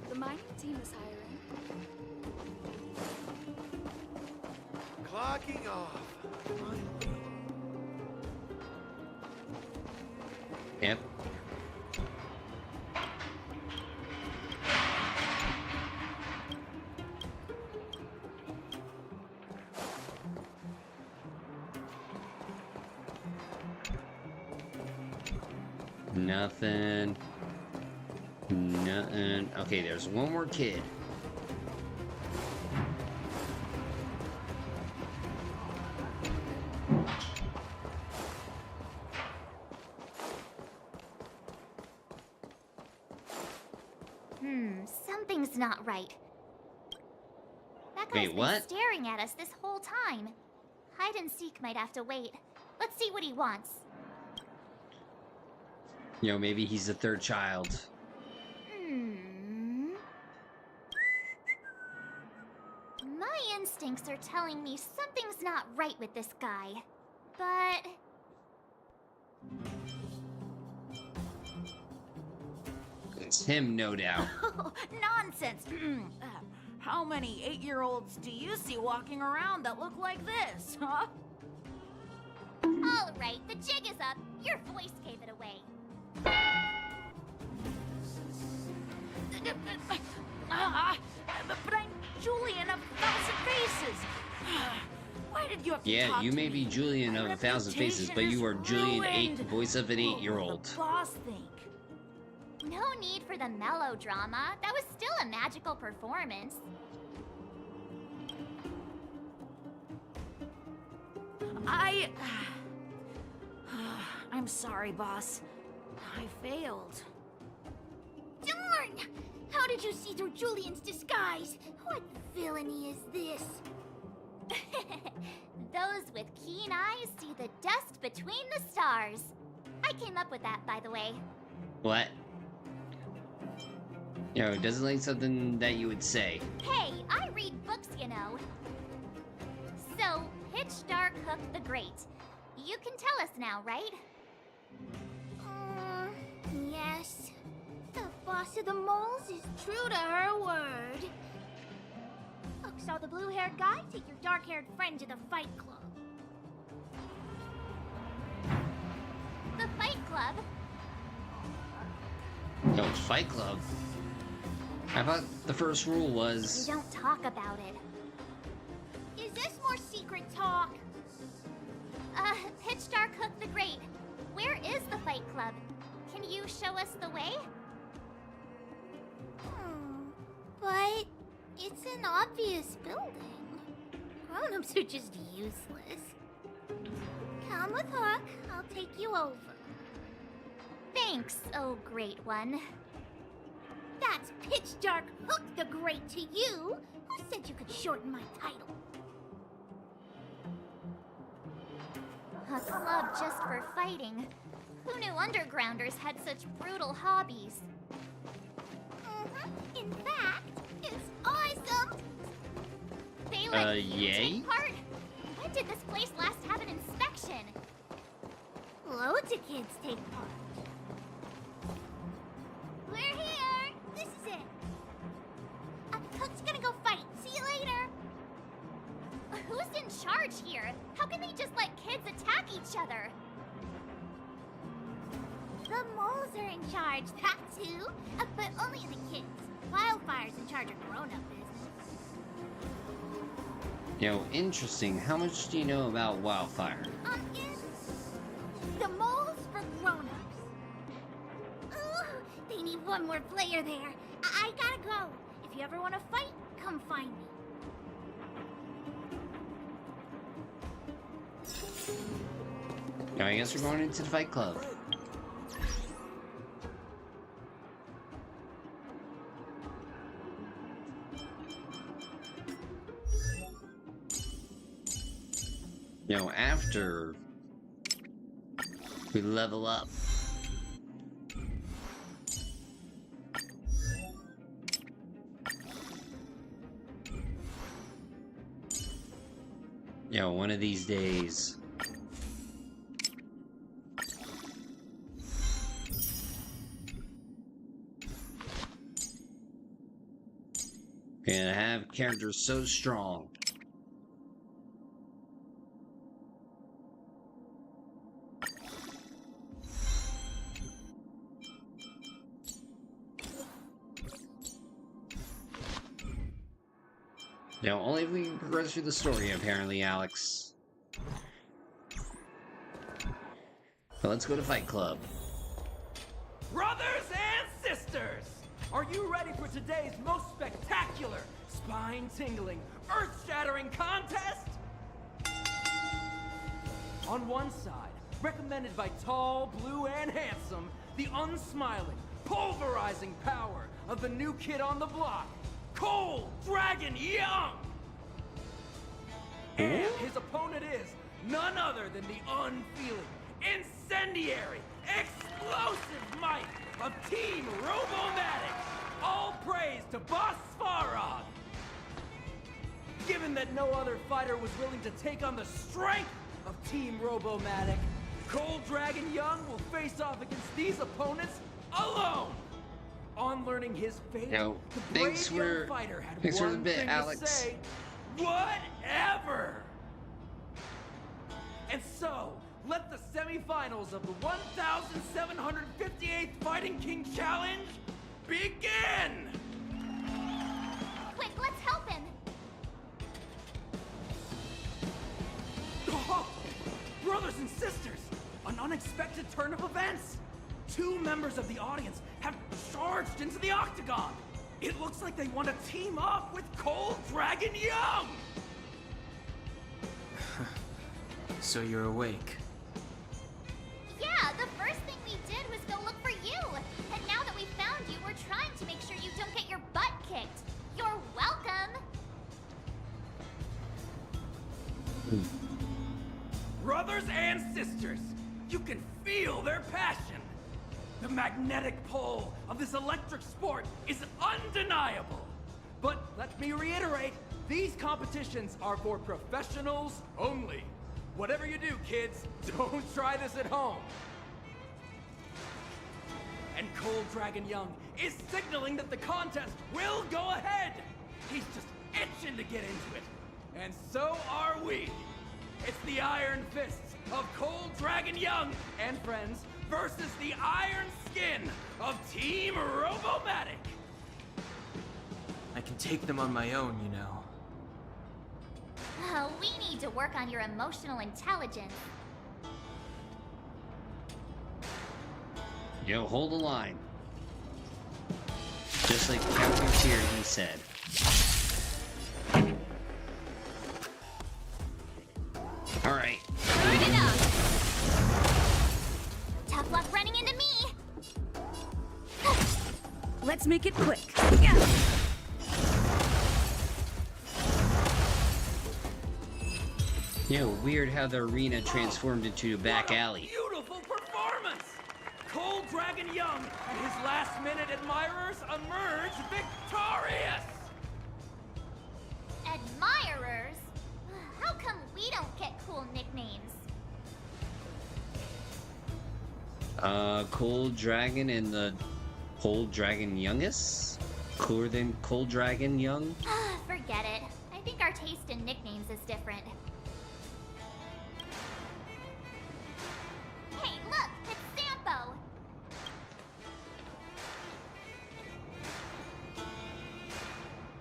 The mining team is hiring. Clocking off. Yep. Nothing. Nothing. Okay, there's one more kid. Something's not right. That guy's Wait, what? been staring at us this whole time. Hide and seek might have to wait. Let's see what he wants. Yo, maybe he's the third child. My instincts are telling me something's not right with this guy. But... It's him, no doubt. Nonsense! How many 8-year-olds do you see walking around that look like this, huh? All right, the jig is up. Your voice gave it away. But I'm Julian of 1,000 Faces. Why did you have to Yeah, talk you to may be me? Julian of My 1,000 Faces, but you are reputation is Julian 8, ruined. voice of an What will 8-year-old. the boss think? No need for the melodrama. That was still a magical performance. I'm sorry, boss. I failed. Darn! How did you see through Julian's disguise? What villainy is this? Those with keen eyes see the dust between the stars. I came up with that, by the way. What? Yo, it doesn't like something that you would say. Hey, I read books, you know. So, Pitch Dark Hook the Great. You can tell us now, right? Yes. The boss of the moles is true to her word. Look, saw the blue-haired guy take your dark-haired friend to the Fight Club. The Fight Club? Yo, Fight Club? I thought the first rule was... We don't talk about it. Is this more secret talk? Pitch Dark Hook the Great. Where is the Fight Club? Can you show us the way? But it's an obvious building. Grown-ups are just useless. Come with Hook. I'll take you over. Thanks, oh great one. That's Pitch Dark Hook the Great to you. Who said you could shorten my title? A club just for fighting. Who knew undergrounders had such brutal hobbies? In fact, let you yay? take part? When did this place last have an inspection? Loads of kids take part. We're here! This is it! Hook's gonna go fight. See you later! Who's in charge here? How can they just let kids attack each other? The moles are in charge, that too. But only the kids. Wildfire's in charge of grown-up business. Yo, interesting. How much do you know about Wildfire? The moles for grown-ups. Ooh, they need one more player there. I gotta go. If you ever want to fight, come find me. Now I guess we're going into the Fight Club. Now after we level up, one of these days we're gonna have characters so strong. Only if we can progress through the story, apparently, Alex. But let's go to Fight Club. Brothers and sisters, are you ready for today's most spectacular, spine-tingling, earth-shattering contest? On one side, recommended by tall, blue, and handsome, the unsmiling, pulverizing power of the new kid on the block, Cold Dragon Young! And his opponent is none other than the unfeeling, incendiary, explosive might of Team Robomatic! All praise to Boss Farog! Given that no other fighter was willing to take on the strength of Team Robomatic, Cold Dragon Young will face off against these opponents alone! On learning his fate, the brave young fighter had one thing to say, whatever! And so, let the semifinals of the 1,758th Fighting King Challenge begin! Quick, let's help him! Oh, brothers and sisters, an unexpected turn of events! 2 members of the audience have charged into the octagon! It looks like they want to team up with Cold Dragon Young! So you're awake. Yeah, the first thing we did was go look for you! And now that we found you, we're trying to make sure you don't get your butt kicked! You're welcome! Brothers and sisters, you can feel their passion! The magnetic pull of this electric sport is undeniable. But let me reiterate, these competitions are for professionals only. Whatever you do, kids, don't try this at home. And Cold Dragon Young is signaling that the contest will go ahead. He's just itching to get into it. And so are we. It's the Iron Fists of Cold Dragon Young and friends versus the Iron Skin of Team Robomatic. I can take them on my own, you know. We need to work on your emotional intelligence. Yo, hold the line. Just like Captain Tyranny said. Alright. Good enough! Tough luck running into me! Let's make it quick. Yo, weird how the arena transformed into a back alley. Beautiful performance! Cold Dragon Young and his last-minute admirers emerge victorious! Admirers? How come we don't get cool nicknames? Cold Dragon and the Cold Dragon Youngest? Cooler than Cold Dragon Young? Forget it. I think our taste in nicknames is different. Hey, look! It's Sampo!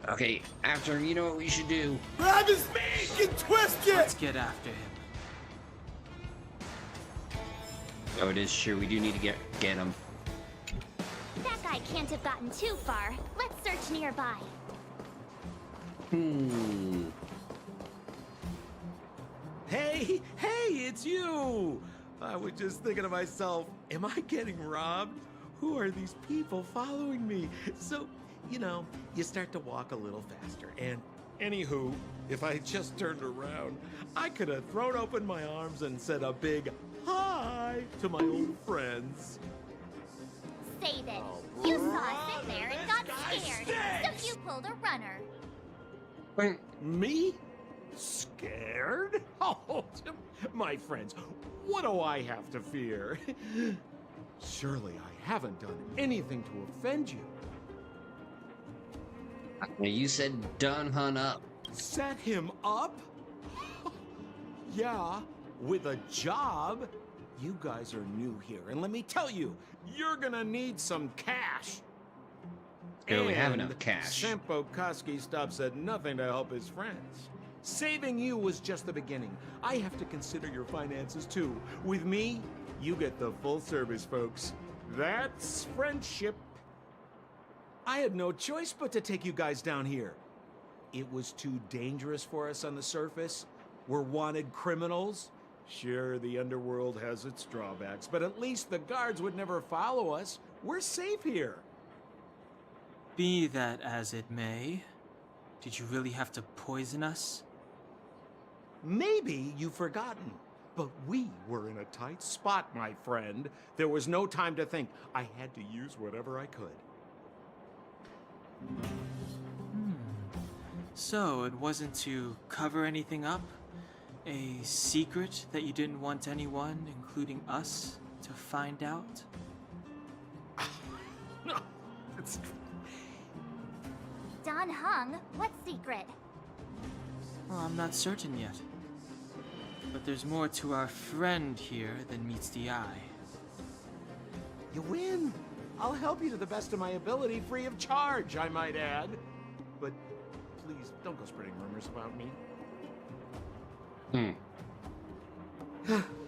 Okay, after him, you know what we should do. Grab his meat! Get twisted! Let's get after him. Oh, it is true. We do need to get him. That guy can't have gotten too far. Let's search nearby. Hey, it's you! I was just thinking to myself, am I getting robbed? Who are these people following me? So, you know, you start to walk a little faster. And anywho, if I just turned around, I could have thrown open my arms and said a big hi to my old friends. Save it. You saw us in there and got scared, so you pulled a runner. Me? Scared? Oh, my friends, what do I have to fear? Surely I haven't done anything to offend you. You said done hunt up. Set him up? Yeah, with a job. You guys are new here, and let me tell you, you're gonna need some cash. Yeah, we have enough cash. Sampo Koski stops at nothing to help his friends. Saving you was just the beginning. I have to consider your finances too. With me, you get the full service, folks. That's friendship. I had no choice but to take you guys down here. It was too dangerous for us on the surface. We're wanted criminals. Sure, the underworld has its drawbacks, but at least the guards would never follow us. We're safe here. Be that as it may, did you really have to poison us? Maybe you've forgotten, but we were in a tight spot, my friend. There was no time to think. I had to use whatever I could. So, it wasn't to cover anything up? A secret that you didn't want anyone, including us, to find out? No, it's... Don Hung, what secret? Well, I'm not certain yet. But there's more to our friend here than meets the eye. You win. I'll help you to the best of my ability, free of charge, I might add. But please, don't go spreading rumors about me.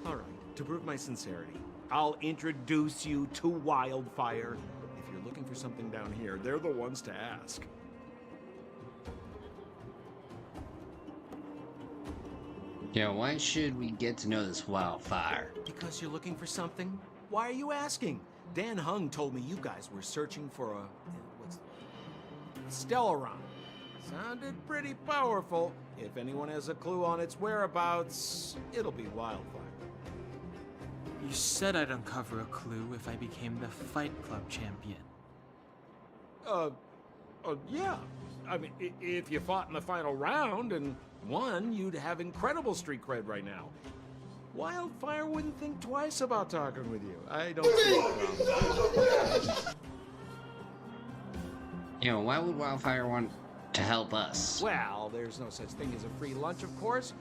All right, to prove my sincerity, I'll introduce you to Wildfire. If you're looking for something down here, they're the ones to ask. Yeah, why should we get to know this Wildfire? Because you're looking for something? Why are you asking? Dan Hung told me you guys were searching for what's Stellaron. Sounded pretty powerful. If anyone has a clue on its whereabouts, it'll be Wildfire. You said I'd uncover a clue if I became the Fight Club champion. Yeah. I mean, if you fought in the final round and won, you'd have incredible street cred right now. Wildfire wouldn't think twice about talking with you. I don't see a problem. You know, why would Wildfire want to help us? Well, there's no such thing as a free lunch, of course.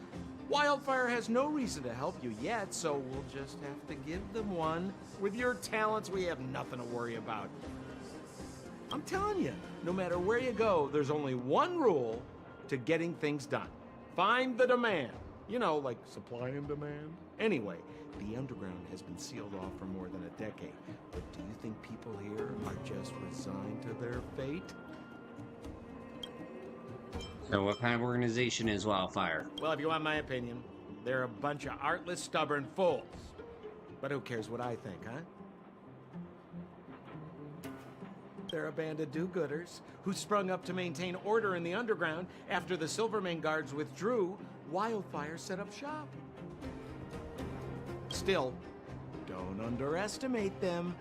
Wildfire has no reason to help you yet, so we'll just have to give them one. With your talents, we have nothing to worry about. I'm telling you, no matter where you go, there's only one rule to getting things done. Find the demand. You know, like supply and demand. Anyway, the underground has been sealed off for more than a decade. But do you think people here are just resigned to their fate? So what kind of organization is Wildfire? Well, if you want my opinion, they're a bunch of artless, stubborn fools. But who cares what I think, huh? They're a band of do-gooders who sprung up to maintain order in the underground after the Silvermane guards withdrew. Wildfire set up shop. Still, don't underestimate them.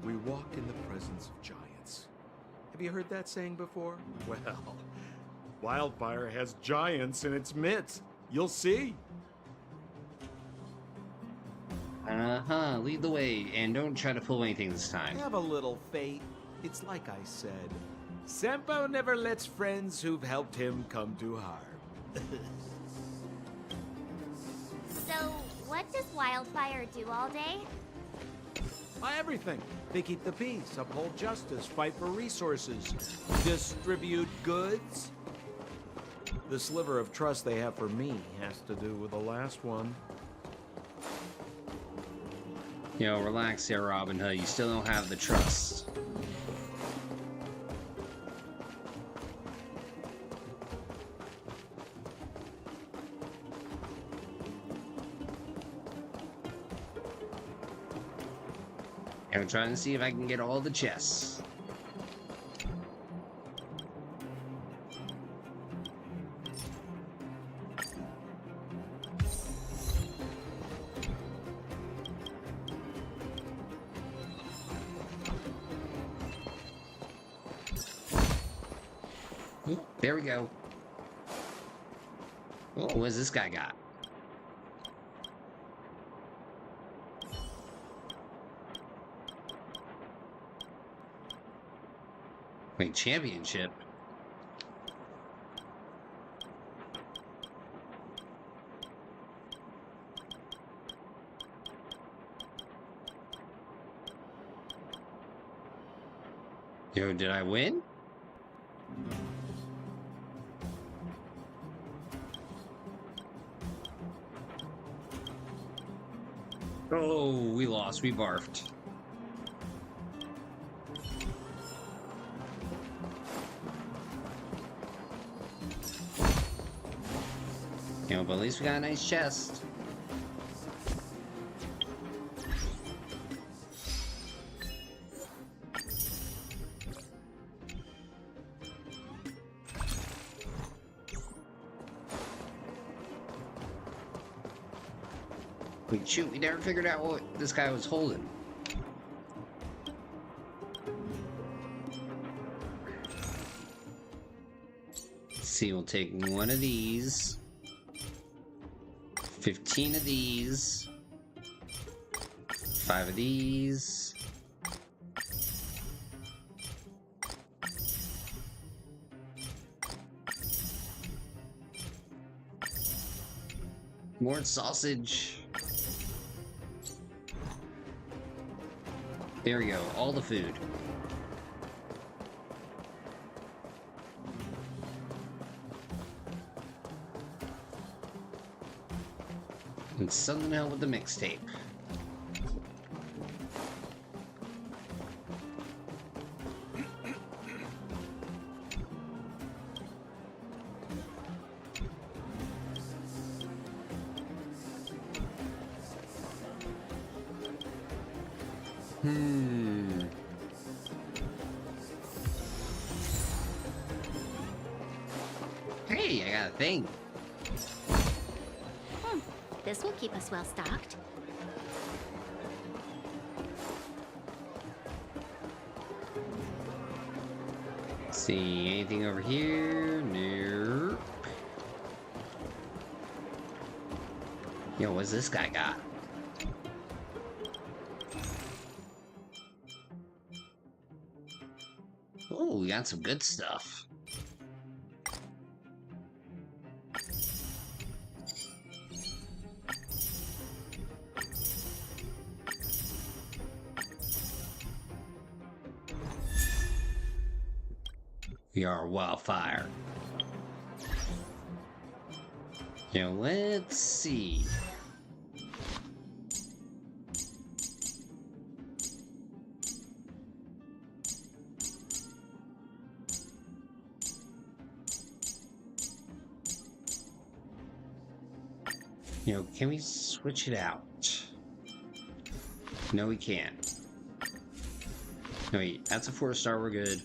We walk in the presence of giants. Have you heard that saying before? Well, Wildfire has giants in its midst. You'll see. Uh-huh, lead the way, and don't try to pull anything this time. Have a little faith. It's like I said. Senpo never lets friends who've helped him come to harm. So, what does Wildfire do all day? Everything. They keep the peace, uphold justice, fight for resources, distribute goods. The sliver of trust they have for me has to do with the last one. Yo, relax here, Robin Hood. You still don't have the trust. I'm trying to see if I can get all the chests. Ooh, there we go. Oh, what's this guy got? Wait, championship? Yo, did I win? Oh, we lost. We barfed. You know, but at least we got a nice chest. Wait, shoot, we never figured out what this guy was holding. Let's see, we'll take one of these. 15 of these. 5 of these. More sausage. There we go, all the food. And something to help with the mixtape. Hey, I got a thing. This will keep us well stocked. See anything over here? Nope. Yo, what's this guy got? Oh, we got some good stuff. We are Wildfire. You know, let's see. You know, can we switch it out? No, we can't. No, wait, that's a 4-star, we're good.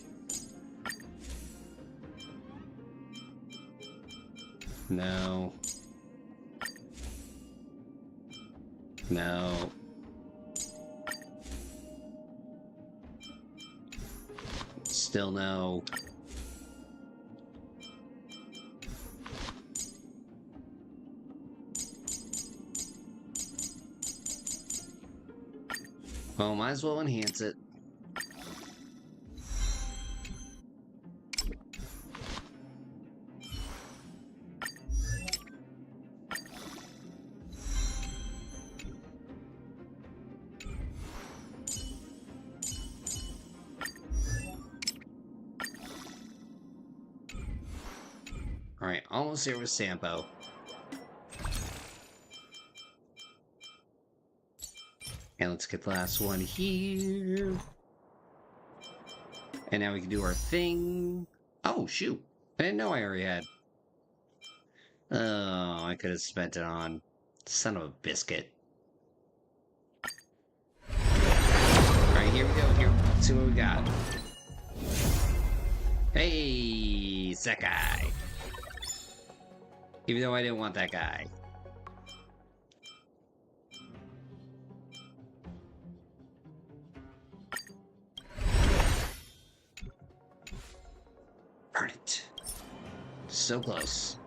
No. No. Still no. Well, might as well enhance it. Alright, almost here with Sampo. And let's get the last one here. And now we can do our thing. Oh, shoot. I didn't know I already had. Oh, I could have spent it on. Son of a biscuit. Alright, here we go. Here, let's see what we got. Hey, Sekai. Even though I didn't want that guy. Burn it. So close.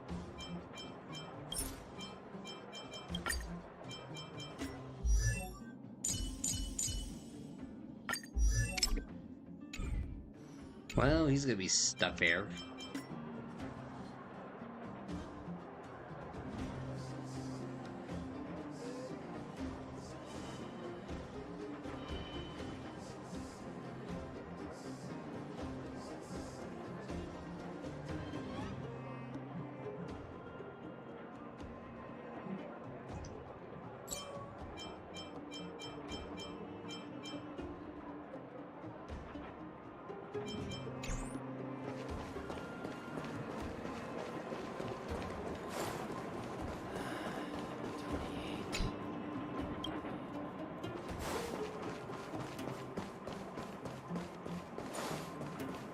Well, he's gonna be stuck there.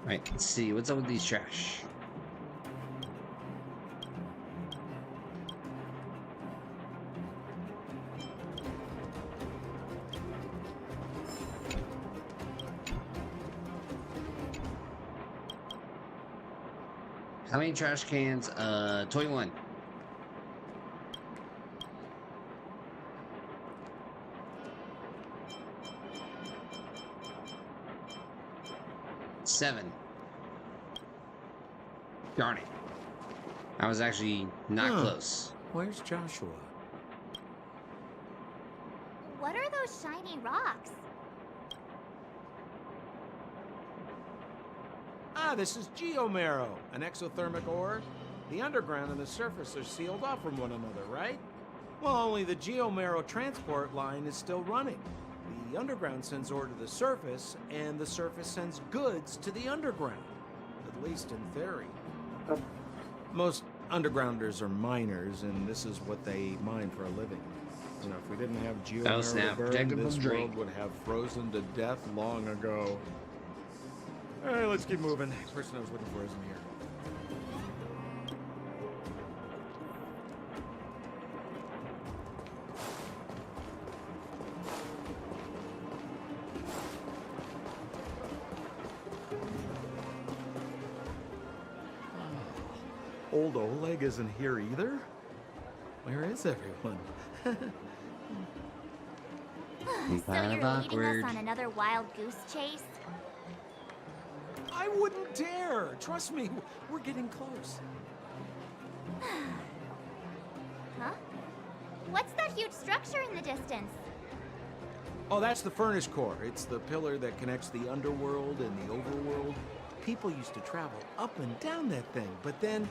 Right, let's see, what's up with these trash? How many trash cans? 21. Seven. Darn it. I was actually not close. Where's Joshua? What are those shiny rocks? Ah, this is geomarrow, an exothermic ore. The underground and the surface are sealed off from one another, right? Well, only the geomarrow transport line is still running. The underground sends ore to the surface, and the surface sends goods to the underground. At least in theory. Most undergrounders are miners, and this is what they mine for a living. You know, if we didn't have geomarrow to burn, this world would have frozen to death long ago. Alright, let's keep moving. Person knows looking for isn't here. Old Oleg isn't here either? Where is everyone? So you're leading us on another wild goose chase? I wouldn't dare! Trust me, we're getting close. Huh? What's that huge structure in the distance? Oh, that's the furnace core. It's the pillar that connects the underworld and the overworld. People used to travel up and down that thing, but then...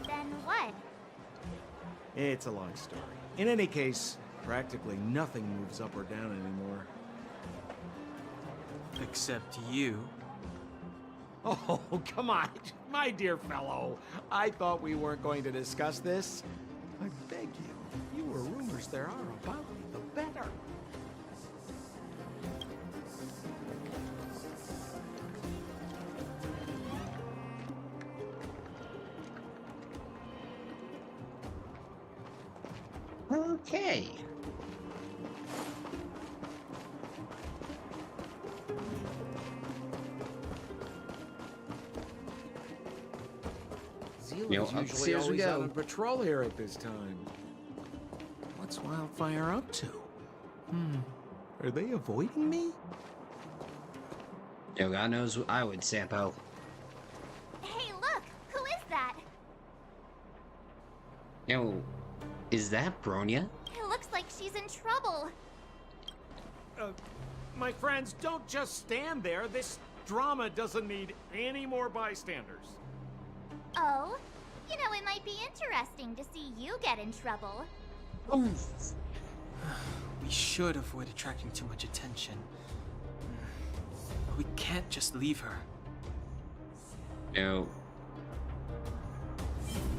Then what? It's a long story. In any case, practically nothing moves up or down anymore. Except you. Oh, come on, my dear fellow. I thought we weren't going to discuss this. I beg you, fewer rumors there are about me, the better. Okay. Zealand's usually always out on patrol here at this time. What's Wildfire up to? Are they avoiding me? Yo, God knows I would, Sampo. Hey, look! Who is that? Yo, is that Bronya? It looks like she's in trouble. My friends, don't just stand there. This drama doesn't need any more bystanders. Oh? You know, it might be interesting to see you get in trouble. We should avoid attracting too much attention. But we can't just leave her. No.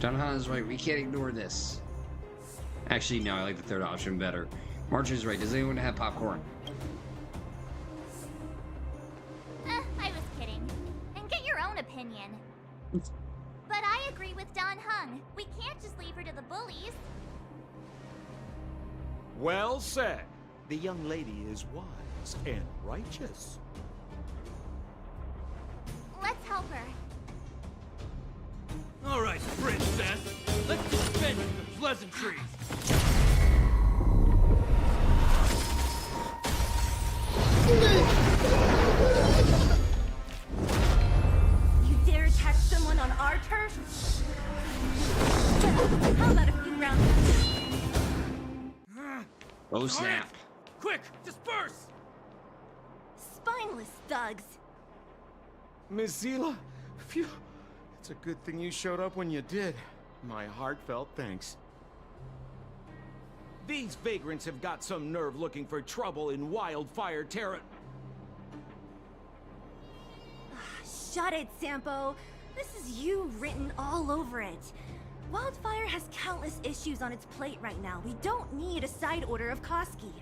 John Hanna's right, we can't ignore this. Actually, no, I like the third option better. March is right, does anyone have popcorn? I was kidding. And get your own opinion. But I agree with Don Hung. We can't just leave her to the bullies. Well said. The young lady is wise and righteous. Let's help her. All right, princess. Let's dispense with the pleasantries. You dare attack someone on our turf? How about a few rounds? Oh, snap. Quick, disperse! Spineless thugs. Mizila, phew. It's a good thing you showed up when you did. My heartfelt thanks. These vagrants have got some nerve looking for trouble in Wildfire Terra. Shut it, Sampo. This is you written all over it. Wildfire has countless issues on its plate right now. We don't need a side order of Koski.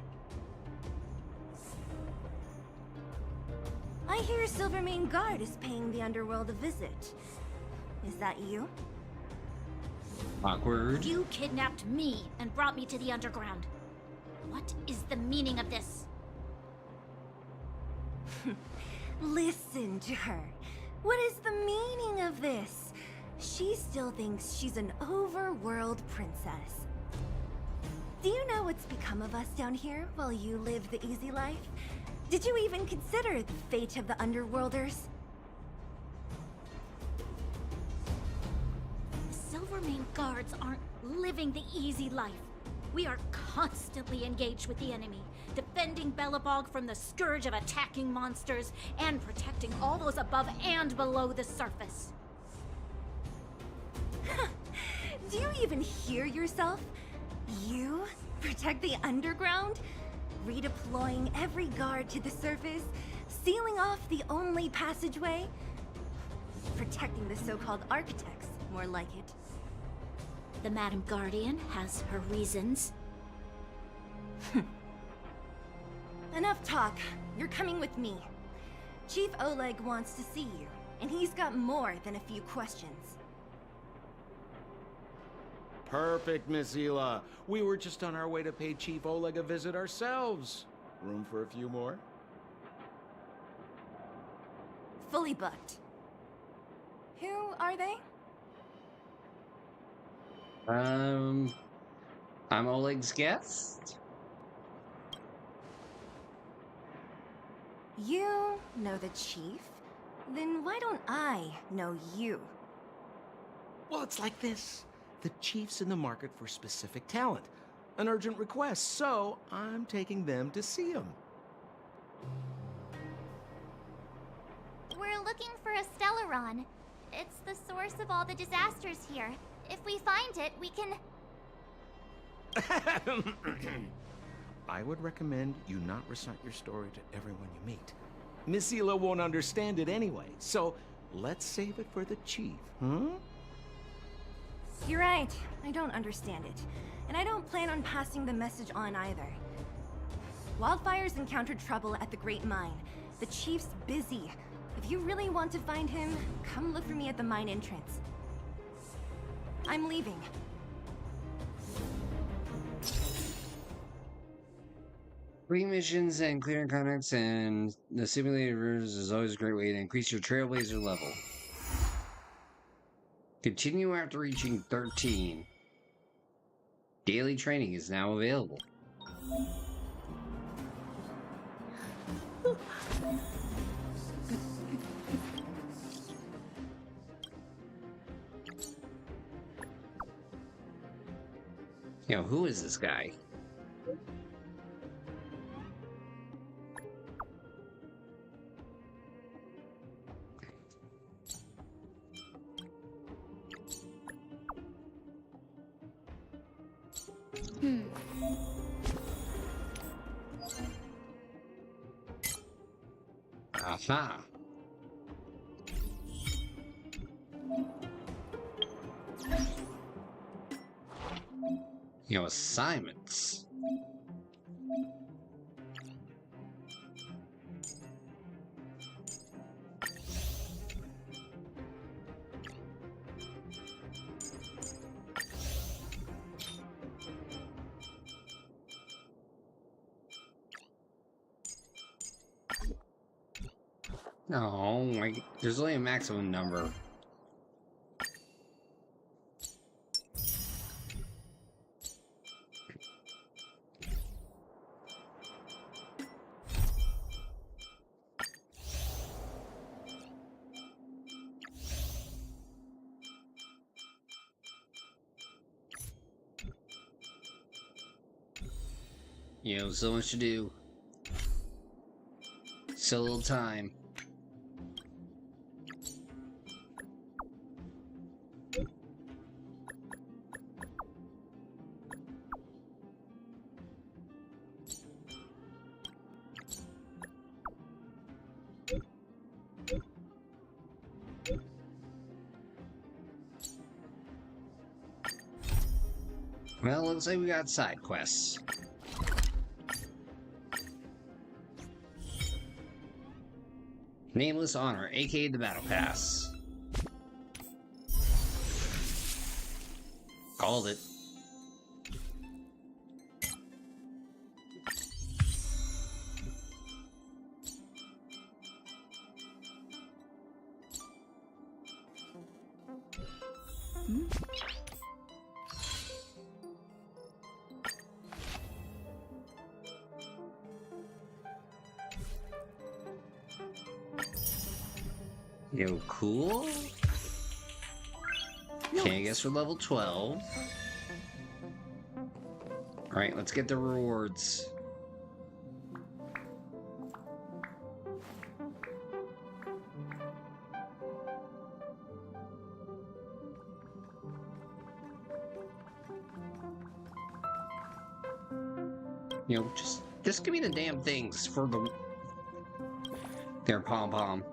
I hear Silvermane Guard is paying the Underworld a visit. Is that you? Awkward. You kidnapped me and brought me to the underground. What is the meaning of this? Listen to her. What is the meaning of this? She still thinks she's an overworld princess. Do you know what's become of us down here while you live the easy life? Did you even consider the fate of the Underworlders? Silvermane Guards aren't living the easy life. We are constantly engaged with the enemy, defending Belobog from the scourge of attacking monsters and protecting all those above and below the surface. Do you even hear yourself? You protect the underground? Redeploying every guard to the surface? Sealing off the only passageway? Protecting the so-called architects, more like it. The Madam Guardian has her reasons. Enough talk. You're coming with me. Chief Oleg wants to see you, and he's got more than a few questions. Perfect, Mizila. We were just on our way to pay Chief Oleg a visit ourselves. Room for a few more? Fully booked. Who are they? I'm Oleg's guest. You know the chief? Then why don't I know you? Well, it's like this. The chief's in the market for specific talent. An urgent request, so I'm taking them to see him. We're looking for a Stellaron. It's the source of all the disasters here. If we find it, we can... I would recommend you not recite your story to everyone you meet. Mizila won't understand it anyway, so let's save it for the chief, huh? You're right. I don't understand it. And I don't plan on passing the message on either. Wildfire's encountered trouble at the Great Mine. The chief's busy. If you really want to find him, come look for me at the mine entrance. I'm leaving. Free missions and clearing contacts and the simulators is always a great way to increase your Trailblazer level. Continue after reaching 13. Daily training is now available. Yo, who is this guy? Aha. Yo, assignments. No, there's only a maximum number. You know, so much to do. So little time. Well, looks like we got side quests. Nameless Honor, aka the Battle Pass. Called it. Yo, cool. Okay, I guess we're level 12. Alright, let's get the rewards. You know, just give me the damn things for the... Their pom-pom.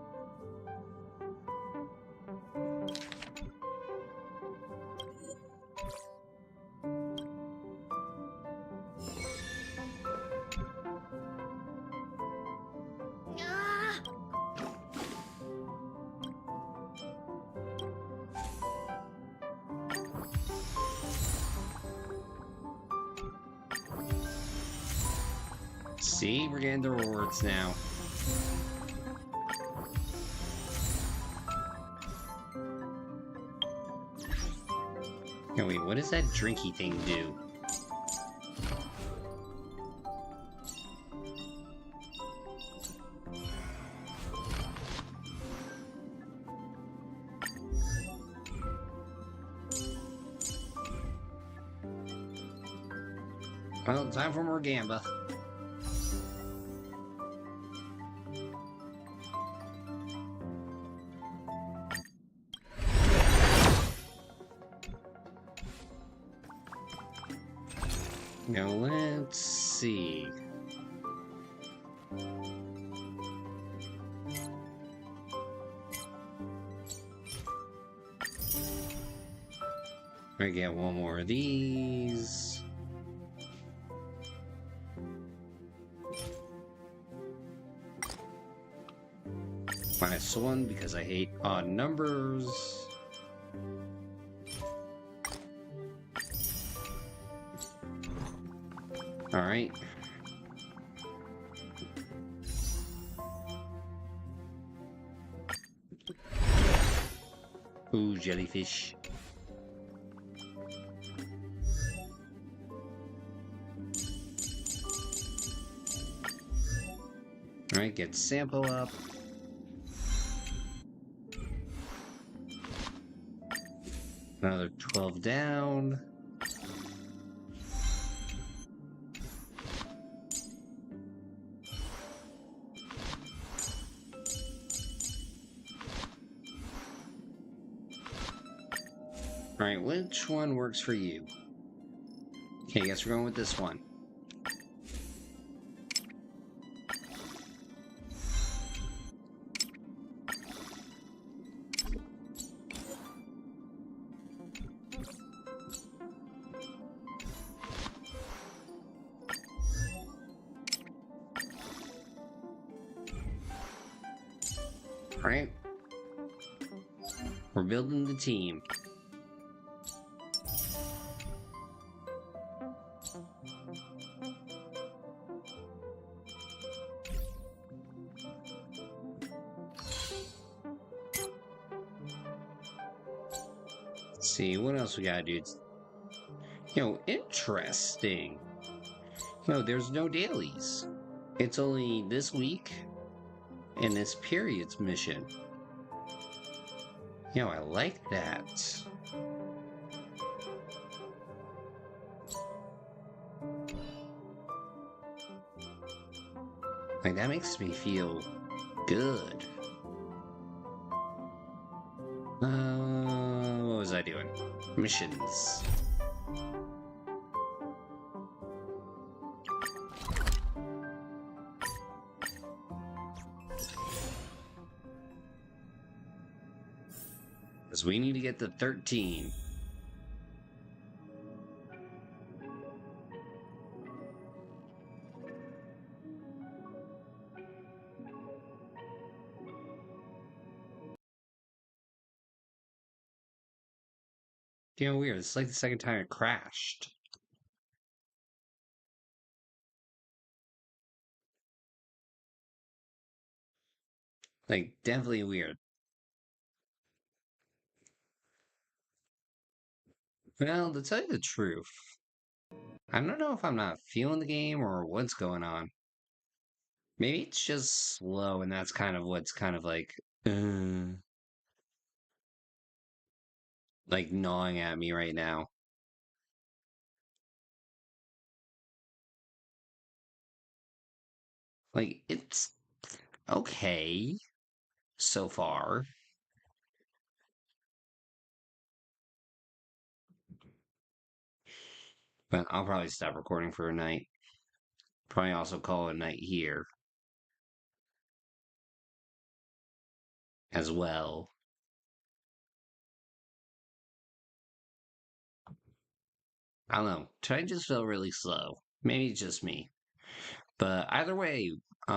See, we're getting the rewards now. Oh, wait, what does that drinky thing do? Well, time for more gamba. Now let's see. I get one more of these. -1 because I hate odd numbers. Alright. Ooh, jellyfish. Alright, get sample up. Another 12 down. Alright, which one works for you? Okay, I guess we're going with this one. Alright. We're building the team. Let's see, what else we gotta do? Interesting. No, there's no dailies. It's only this week and this period's mission. I like that. Like, that makes me feel good. What was I doing? Missions. Because we need to get to 13. Weird. It's like the second time it crashed. Like, definitely weird. Well, to tell you the truth, I don't know if I'm not feeling the game or what's going on. Maybe it's just slow, and that's kind of what's kind of like gnawing at me right now. Like, it's okay so far. But I'll probably stop recording for a night. Probably also call it a night here as well. I don't know. Today just felt really slow. Maybe it's just me. But either way, I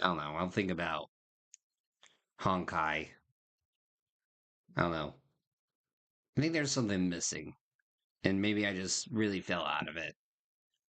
don't know. I'll think about Honkai. I don't know. I think there's something missing. And maybe I just really fell out of it.